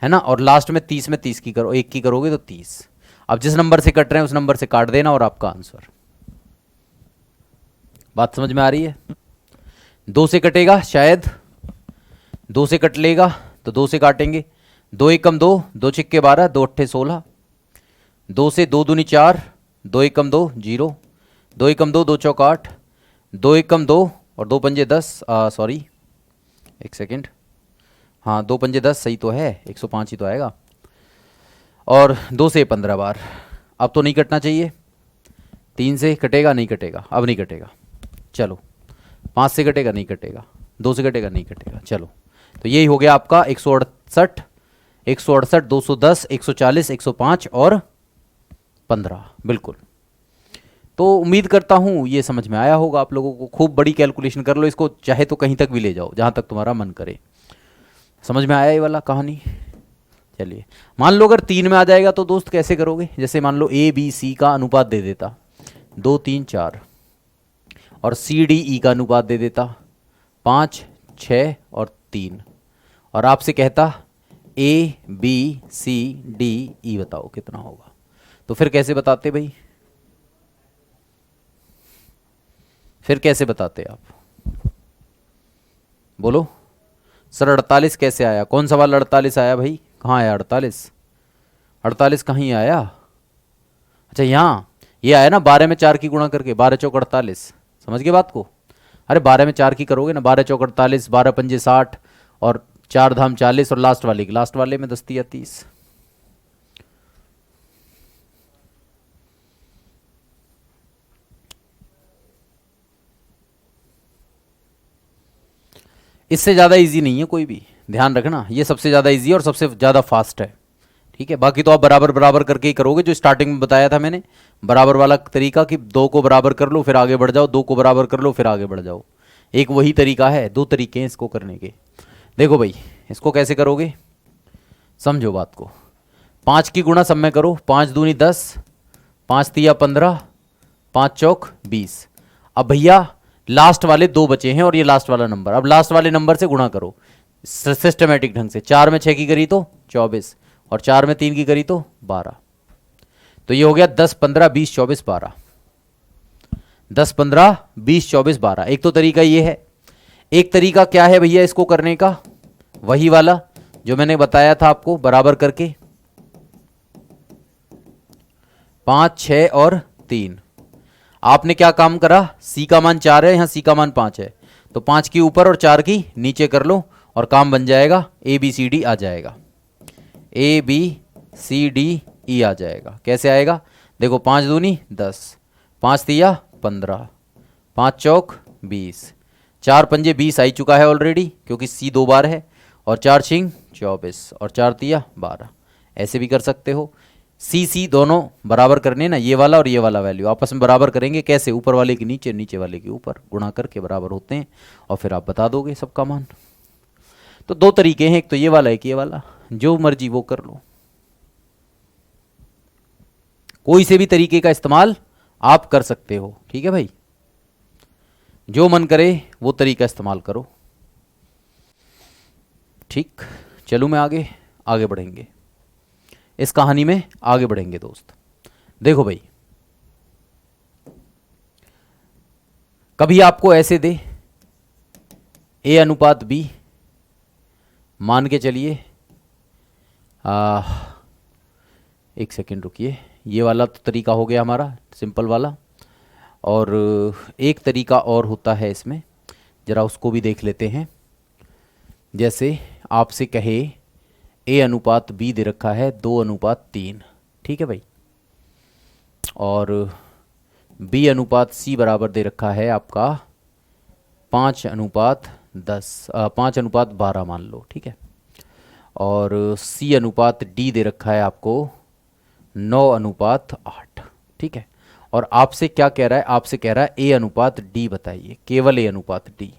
है ना, और लास्ट में 30 में 30 की करो, 1 की करोगे तो 30। अब जिस नंबर से कट रहे हैं उस नंबर से काट देना और आपका आंसर। बात समझ में आ रही है? 2 से कटेगा शायद, 2 से कट लेगा तो 2 से काटेंगे। 2 एकम 2, 2 छिक्के 12, 2 अट्ठे 16। 2 से 2 दूनी 4, 2 एकम 2 0, 2 एकम 2, 2 चौक 8, 2 एकम 2 और 2 पंजे 10। सॉरी एक सेकेंड, हाँ 2 पंजे 10 सही तो है, 105 ही तो आएगा। और 2 से 15 बार। अब तो नहीं कटना चाहिए। 3 से कटेगा? नहीं कटेगा, अब नहीं कटेगा। चलो 5 से कटेगा? नहीं कटेगा। 2 से कटेगा? नहीं कटेगा। चलो तो यही हो गया आपका 168, 168, 210, 140, 105 और 15। बिल्कुल। तो उम्मीद करता हूँ ये समझ में आया होगा आप लोगों को। खूब बड़ी कैलकुलेशन कर लो इसको, चाहे तो कहीं तक भी ले जाओ, जहाँ तक तुम्हारा मन करे। समझ में आया ये वाला कहानी? चलिए, मान लो अगर 3 में आ जाएगा तो दोस्त कैसे करोगे? जैसे मान लो ABC का अनुपात दे देता 2 3 4 और CDE का अनुपात दे देता 5 6 और 3, और आपसे कहता ABCDE बताओ कितना होगा। तो फिर कैसे बताते भाई? फिर कैसे बताते आप? बोलो सर 48 कैसे आया? कौन सा वाला 48 आया भाई? कहाँ आया 48? 48 कहीं आया? अच्छा यहाँ ये आया ना, 12 में 4 की गुणा करके, 12 चौक 48। समझ गए बात को? अरे 12 में 4 की करोगे ना, 12 चौक 48, 12 पंजे 60 और 4 धाम 40 और लास्ट वाले में 10 तिया 30। इससे ज़्यादा इजी नहीं है कोई भी, ध्यान रखना। ये सबसे ज़्यादा इजी है और सबसे ज़्यादा फास्ट है। ठीक है, बाकी तो आप बराबर बराबर करके ही करोगे, जो स्टार्टिंग में बताया था मैंने, बराबर वाला तरीका कि 2 को बराबर कर लो फिर आगे बढ़ जाओ, 2 को बराबर कर लो फिर आगे बढ़ जाओ। एक वही तरीका है, 2 तरीके हैं इसको करने के। देखो भाई इसको कैसे करोगे, समझो बात को। 5 की गुणा सब में करो, 5 दूनी 10, 5 तिया 15, 5 चौक 20। अब भैया लास्ट वाले 2 बचे हैं और ये लास्ट वाला नंबर, अब लास्ट वाले नंबर से गुणा करो सिस्टमेटिक ढंग से। 4 में 6 की करी तो 24 और 4 में 3 की करी तो 12। तो ये हो गया 10 15 20 24 12। 10 15 20 24 12। एक तो तरीका ये है। एक तरीका क्या है भैया इसको करने का? वही वाला जो मैंने बताया था आपको, बराबर करके 5 6 और 3। आपने क्या काम करा? C का मान 4 है, यहां C का मान 5 है, तो 5 की ऊपर और 4 की नीचे कर लो और काम बन जाएगा। ABCD आ जाएगा, ABCDE आ जाएगा। कैसे आएगा? देखो 5 दूनी 10, 5 तिया 15, 5 चौक 20, 4 पंजे 20 आई चुका है ऑलरेडी क्योंकि C 2 बार है, और 4 छिंग 24 और 4 तिया 12। ऐसे भी कर सकते हो। सी सी दोनों बराबर करने ना, ये वाला और ये वाला वैल्यू आपस में बराबर करेंगे। कैसे? ऊपर वाले के नीचे, नीचे वाले के ऊपर गुणा करके बराबर होते हैं, और फिर आप बता दोगे सबका मान। तो दो तरीके हैं, एक तो ये वाला, एक ये वाला, जो मर्जी वो कर लो। कोई से भी तरीके का इस्तेमाल आप कर सकते हो, ठीक है भाई, जो मन करे वो तरीका इस्तेमाल करो। ठीक, चलूँ मैं आगे, आगे बढ़ेंगे इस कहानी में, आगे बढ़ेंगे दोस्त। देखो भाई, कभी आपको ऐसे दे ए अनुपात बी, मान के चलिए, एक सेकेंड रुकिए, ये वाला तो तरीका हो गया हमारा सिंपल वाला, और एक तरीका और होता है इसमें, ज़रा उसको भी देख लेते हैं। जैसे आपसे कहे ए अनुपात बी दे रखा है 2:3, ठीक है भाई, और बी अनुपात सी बराबर दे रखा है आपका 5:12 मान लो, ठीक है, और सी अनुपात डी दे रखा है आपको 9:8, ठीक है, और आपसे क्या कह रहा है? आपसे कह रहा है ए अनुपात डी बताइए, केवल ए अनुपात डी।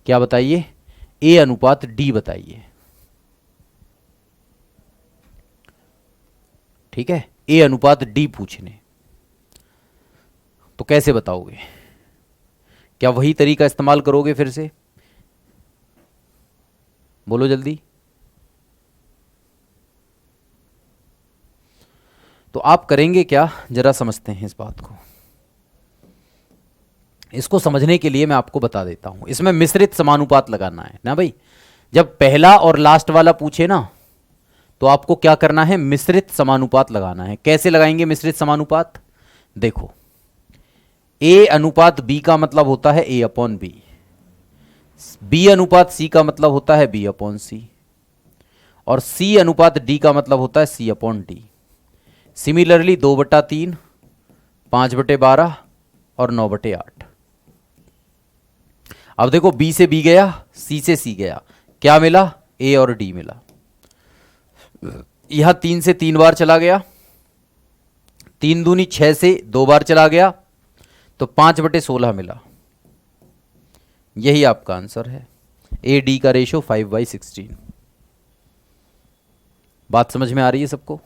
क्या बताइए? ए अनुपात डी बताइए, ठीक है, ए अनुपात डी पूछने। तो कैसे बताओगे? क्या वही तरीका इस्तेमाल करोगे फिर से? बोलो जल्दी। तो आप करेंगे क्या, जरा समझते हैं इस बात को। इसको समझने के लिए मैं आपको बता देता हूं, इसमें मिश्रित समानुपात लगाना है ना भाई। जब पहला और लास्ट वाला पूछे ना, तो आपको क्या करना है? मिश्रित समानुपात लगाना है। कैसे लगाएंगे मिश्रित समानुपात? देखो, ए अनुपात बी का मतलब होता है ए अपॉन बी, बी अनुपात सी का मतलब होता है बी अपॉन सी, और सी अनुपात डी का मतलब होता है सी अपॉन डी। सिमिलरली 2/3, 5/12 और 9/8। अब देखो, बी से बी गया, सी से सी गया, क्या मिला? ए और डी मिला। यहां 3 से 3 बार चला गया, 3 दूनी 6 से 2 बार चला गया, तो 5/16 मिला। यही आपका आंसर है। ए डी का रेशो 5/16। बात समझ में आ रही है सबको?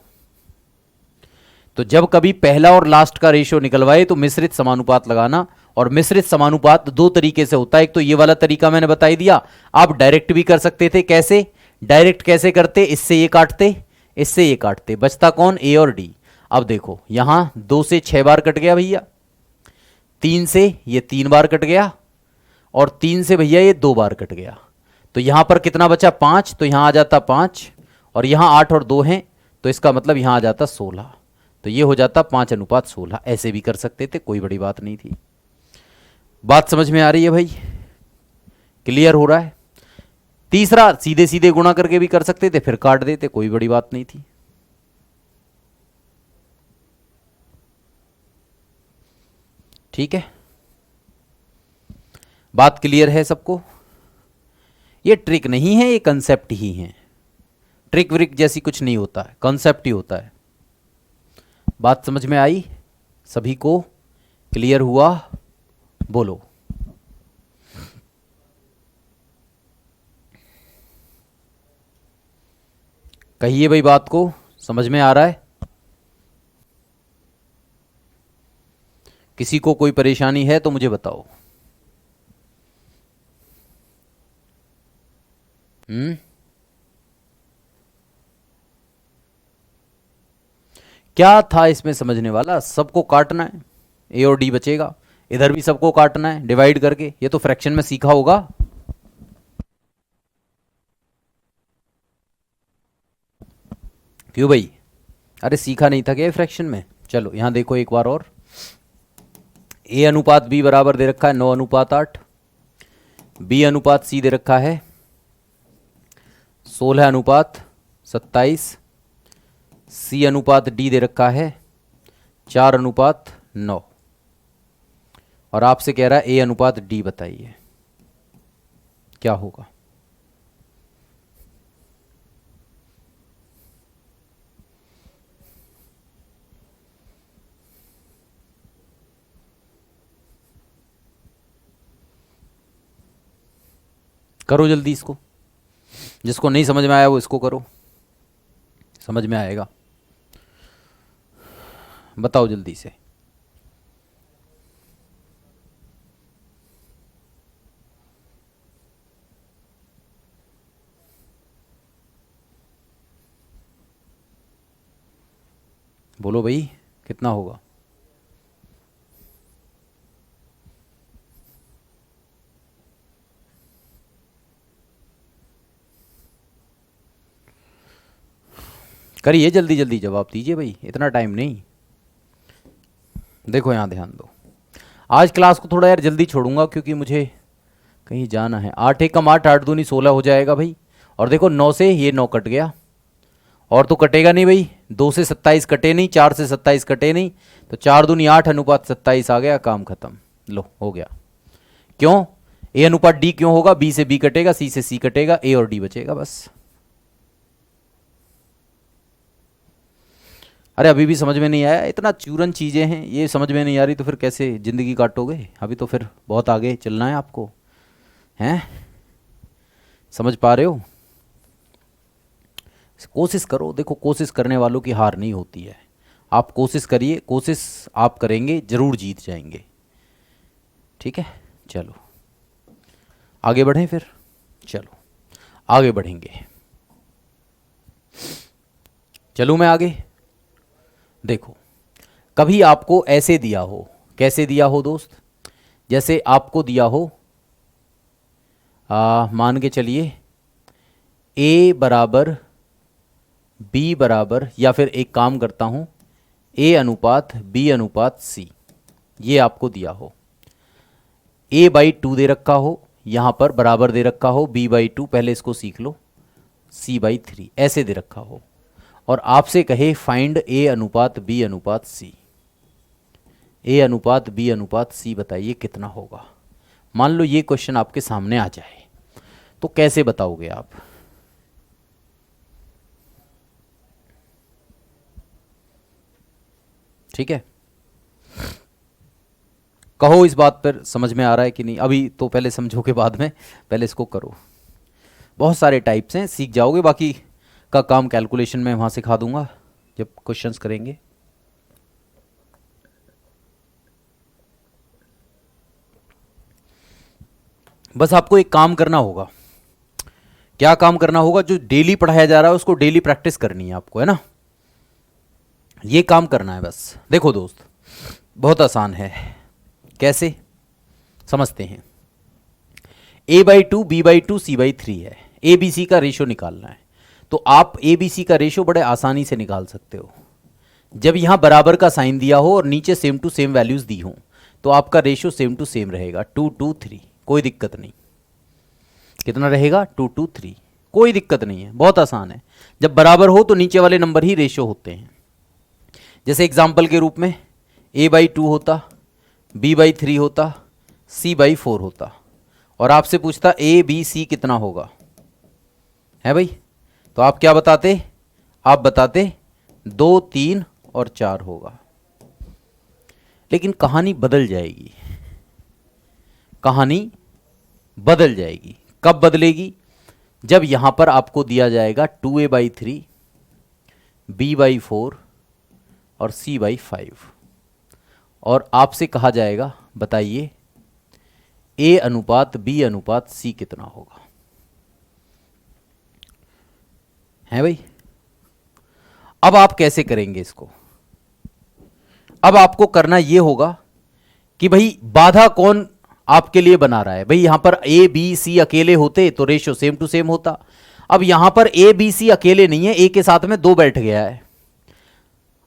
तो जब कभी पहला और लास्ट का रेशो निकलवाए तो मिश्रित समानुपात लगाना। और मिश्रित समानुपात दो तरीके से होता है, एक तो ये वाला तरीका मैंने बता ही दिया, आप डायरेक्ट भी कर सकते थे। कैसे? डायरेक्ट कैसे करते? इससे ये काटते, इससे ये काटते, बचता कौन? ए और डी। अब देखो, यहां 2 से 6 बार कट गया भैया, 3 से ये 3 बार कट गया, और 3 से भैया ये 2 बार कट गया, तो यहां पर कितना बचा? 5। तो यहां आ जाता 5, और यहां 8 और 2 हैं, तो इसका मतलब यहां आ जाता 16। तो ये हो जाता 5:16। ऐसे भी कर सकते थे, कोई बड़ी बात नहीं थी। बात समझ में आ रही है भाई? क्लियर हो रहा है? तीसरा, सीधे सीधे गुणा करके भी कर सकते थे, फिर काट देते, कोई बड़ी बात नहीं थी। ठीक है, बात क्लियर है सबको? ये ट्रिक नहीं है, ये कंसेप्ट ही है। ट्रिक व्रिक जैसी कुछ नहीं होता है, कंसेप्ट ही होता है। बात समझ में आई सभी को? क्लियर हुआ? बोलो। कहिए भाई, बात को समझ में आ रहा है? किसी को कोई परेशानी है तो मुझे बताओ। क्या था इसमें समझने वाला? सबको काटना है, ए और डी बचेगा, इधर भी सबको काटना है डिवाइड करके। ये तो फ्रैक्शन में सीखा होगा। क्यों भाई? अरे सीखा नहीं था क्या फ्रैक्शन में? चलो यहां देखो एक बार और। ए अनुपात बी बराबर दे रखा है 9:8, बी अनुपात सी दे रखा है 16:27, सी अनुपात डी दे रखा है 4:9, और आपसे कह रहा है ए अनुपात डी बताइए, क्या होगा? करो जल्दी इसको, जिसको नहीं समझ में आया वो इसको करो, समझ में आएगा। बताओ जल्दी से। बोलो भाई कितना होगा। करिए जल्दी जल्दी, जवाब दीजिए भाई, इतना टाइम नहीं। देखो यहाँ ध्यान दो, आज क्लास को थोड़ा यार जल्दी छोड़ूंगा क्योंकि मुझे कहीं जाना है। 8 एकम 8, 8 दूनी 16 हो जाएगा भाई। और देखो 9 से ये 9 कट गया, और तो कटेगा नहीं भाई। 2 से 27 कटे नहीं, 4 से 27 कटे नहीं, तो 4 दूनी 8 अनुपात 27 आ गया, काम खत्म। लो हो गया। क्यों? ए अनुपात डी क्यों होगा? बी से बी कटेगा, सी से सी कटेगा, ए और डी बचेगा बस। अरे अभी भी समझ में नहीं आया? इतना चूरन चीज़ें हैं, ये समझ में नहीं आ रही तो फिर कैसे ज़िंदगी काटोगे? अभी तो फिर बहुत आगे चलना है आपको, हैं? समझ पा रहे हो? कोशिश करो। देखो कोशिश करने वालों की हार नहीं होती है। आप कोशिश करिए, कोशिश आप करेंगे ज़रूर जीत जाएंगे। ठीक है, चलो आगे बढ़ें फिर। चलो आगे बढ़ेंगे, चलूँ मैं आगे। देखो कभी आपको ऐसे दिया हो, कैसे दिया हो दोस्त? जैसे आपको दिया हो, मान के चलिए ए बराबर बी बराबर, या फिर एक काम करता हूँ, ए अनुपात बी अनुपात सी, ये आपको दिया हो। ए बाई 2 दे रखा हो, यहाँ पर बराबर दे रखा हो बी बाई 2, पहले इसको सीख लो, सी बाई 3 ऐसे दे रखा हो, और आपसे कहे फाइंड ए अनुपात बी अनुपात सी। ए अनुपात बी अनुपात सी बताइए कितना होगा। मान लो ये क्वेश्चन आपके सामने आ जाए, तो कैसे बताओगे आप? ठीक है, कहो इस बात पर समझ में आ रहा है कि नहीं? अभी तो पहले समझो के बाद में, पहले इसको करो। बहुत सारे टाइप्स हैं, सीख जाओगे। बाकी का काम कैलकुलेशन में वहाँ सिखा दूंगा जब क्वेश्चंस करेंगे। बस आपको एक काम करना होगा। क्या काम करना होगा? जो डेली पढ़ाया जा रहा है उसको डेली प्रैक्टिस करनी है आपको, है ना? ये काम करना है बस। देखो दोस्त बहुत आसान है, कैसे समझते हैं। a by 2 b by 2 c by 3 है, ए बी सी का रेशो निकालना है। तो आप ए बी सी का रेशो बड़े आसानी से निकाल सकते हो। जब यहां बराबर का साइन दिया हो और नीचे सेम टू सेम वैल्यूज दी हो, तो आपका रेशो सेम टू सेम रहेगा, 2 2 3, कोई दिक्कत नहीं। कितना रहेगा? 2 2 3, कोई दिक्कत नहीं है, बहुत आसान है। जब बराबर हो तो नीचे वाले नंबर ही रेशो होते हैं। जैसे एग्जाम्पल के रूप में a बाई 2 होता, b बाई 3 होता, c बाई 4 होता, और आपसे पूछता a b c कितना होगा, है भाई? तो आप क्या बताते? आप बताते 2 3 और 4 होगा। लेकिन कहानी बदल जाएगी, कहानी बदल जाएगी। कब बदलेगी? जब यहां पर आपको दिया जाएगा 2a बाई 3, b बाई 4 और c बाई 5, और आपसे कहा जाएगा बताइए a अनुपात b अनुपात c कितना होगा, है भाई? अब आप कैसे करेंगे इसको? अब आपको करना यह होगा कि भाई बाधा कौन आपके लिए बना रहा है। भाई यहां पर ए बी सी अकेले होते तो रेशियो सेम टू सेम होता। अब यहां पर ए बी सी अकेले नहीं है, ए के साथ में 2 बैठ गया है।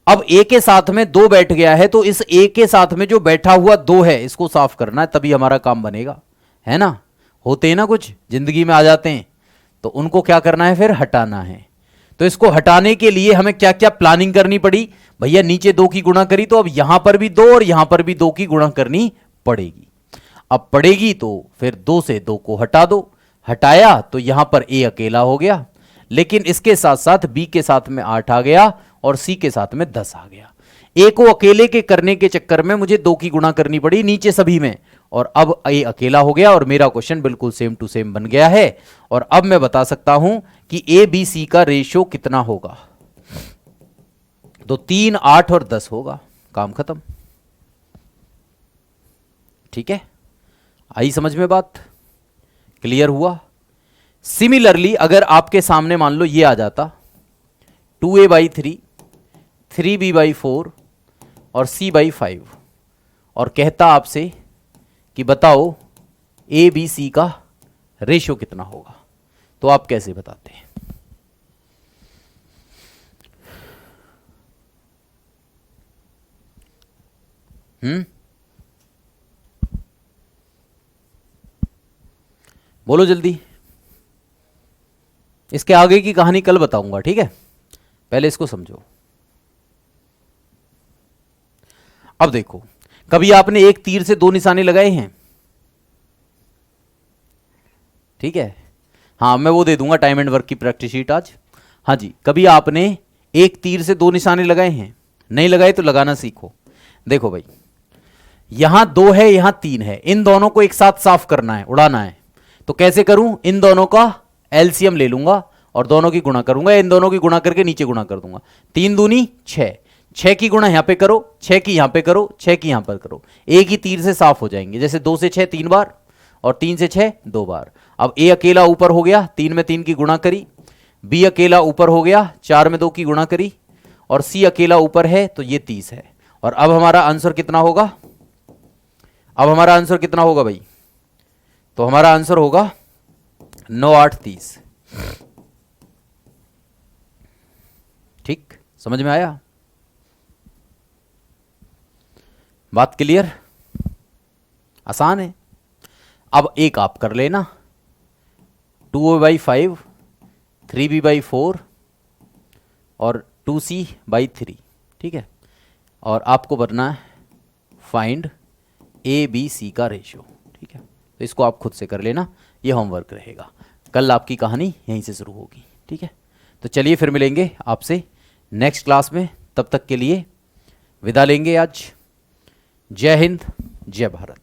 अब ए के साथ में 2 बैठ गया है, तो इस ए के साथ में जो बैठा हुआ 2 है, इसको साफ करना है, तभी हमारा काम बनेगा, है ना? होते हैं ना कुछ जिंदगी में आ जाते हैं, तो उनको क्या करना है? फिर हटाना है। तो इसको हटाने के लिए हमें क्या क्या प्लानिंग करनी पड़ी? भैया नीचे 2 की गुणा करी, तो अब यहां पर भी 2 और यहां पर भी 2 की गुणा करनी पड़ेगी। अब पड़ेगी तो फिर 2 से 2 को हटा दो। हटाया तो यहां पर ए अकेला हो गया, लेकिन इसके साथ साथ बी के साथ में 8 आ गया और सी के साथ में 10 आ गया। ए को अकेले के करने के चक्कर में मुझे 2 की गुणा करनी पड़ी नीचे सभी में, और अब ए अकेला हो गया और मेरा क्वेश्चन बिल्कुल सेम टू सेम बन गया है। और अब मैं बता सकता हूं कि ए बी सी का रेशियो कितना होगा। तो 3, 8 और 10 होगा, काम खत्म। ठीक है, आई समझ में बात, क्लियर हुआ। सिमिलरली अगर आपके सामने मान लो ये आ जाता 2a/3, 3b/4 और c/5, और कहता आपसे कि बताओ ए बी सी का रेशियो कितना होगा, तो आप कैसे बताते हैं? बोलो जल्दी। इसके आगे की कहानी कल बताऊंगा, ठीक है, पहले इसको समझो। अब देखो, कभी आपने एक तीर से 2 निशाने लगाए हैं? ठीक है, हाँ मैं वो दे दूंगा टाइम एंड वर्क की प्रैक्टिस शीट आज। हाँ जी, कभी आपने एक तीर से 2 निशाने लगाए हैं? नहीं लगाए तो लगाना सीखो। देखो भाई, यहां 2 है, यहां 3 है, इन दोनों को एक साथ साफ करना है, उड़ाना है। तो कैसे करूं? इन दोनों का एलसीएम ले लूंगा और दोनों की गुणा करूंगा, इन दोनों की गुणा करके नीचे गुणा कर दूंगा। 3 दूनी 6, 6 की गुणा यहां पे करो, 6 की यहां पे करो, 6 की यहां पर करो, एक ही तीर से साफ हो जाएंगे। जैसे 2 से 6 3 बार और 3 से 6 2 बार। अब ए अकेला ऊपर हो गया, 3 में 3 की गुणा करी, बी अकेला ऊपर हो गया, 4 में 2 की गुणा करी, और सी अकेला ऊपर है तो ये 30 है। और अब हमारा आंसर कितना होगा? अब हमारा आंसर कितना होगा भाई? तो हमारा आंसर होगा 9, 8, 30। ठीक, समझ में आया? बात क्लियर? आसान है। अब एक आप कर लेना, 2a/5, 3b/4 और 2c/3। ठीक है, और आपको बनना है फाइंड ए बी सी का रेशियो। ठीक है, तो इसको आप खुद से कर लेना, ये होमवर्क रहेगा। कल आपकी कहानी यहीं से शुरू होगी। ठीक है, तो चलिए फिर मिलेंगे आपसे नेक्स्ट क्लास में। तब तक के लिए विदा लेंगे आज। जय हिंद, जय भारत।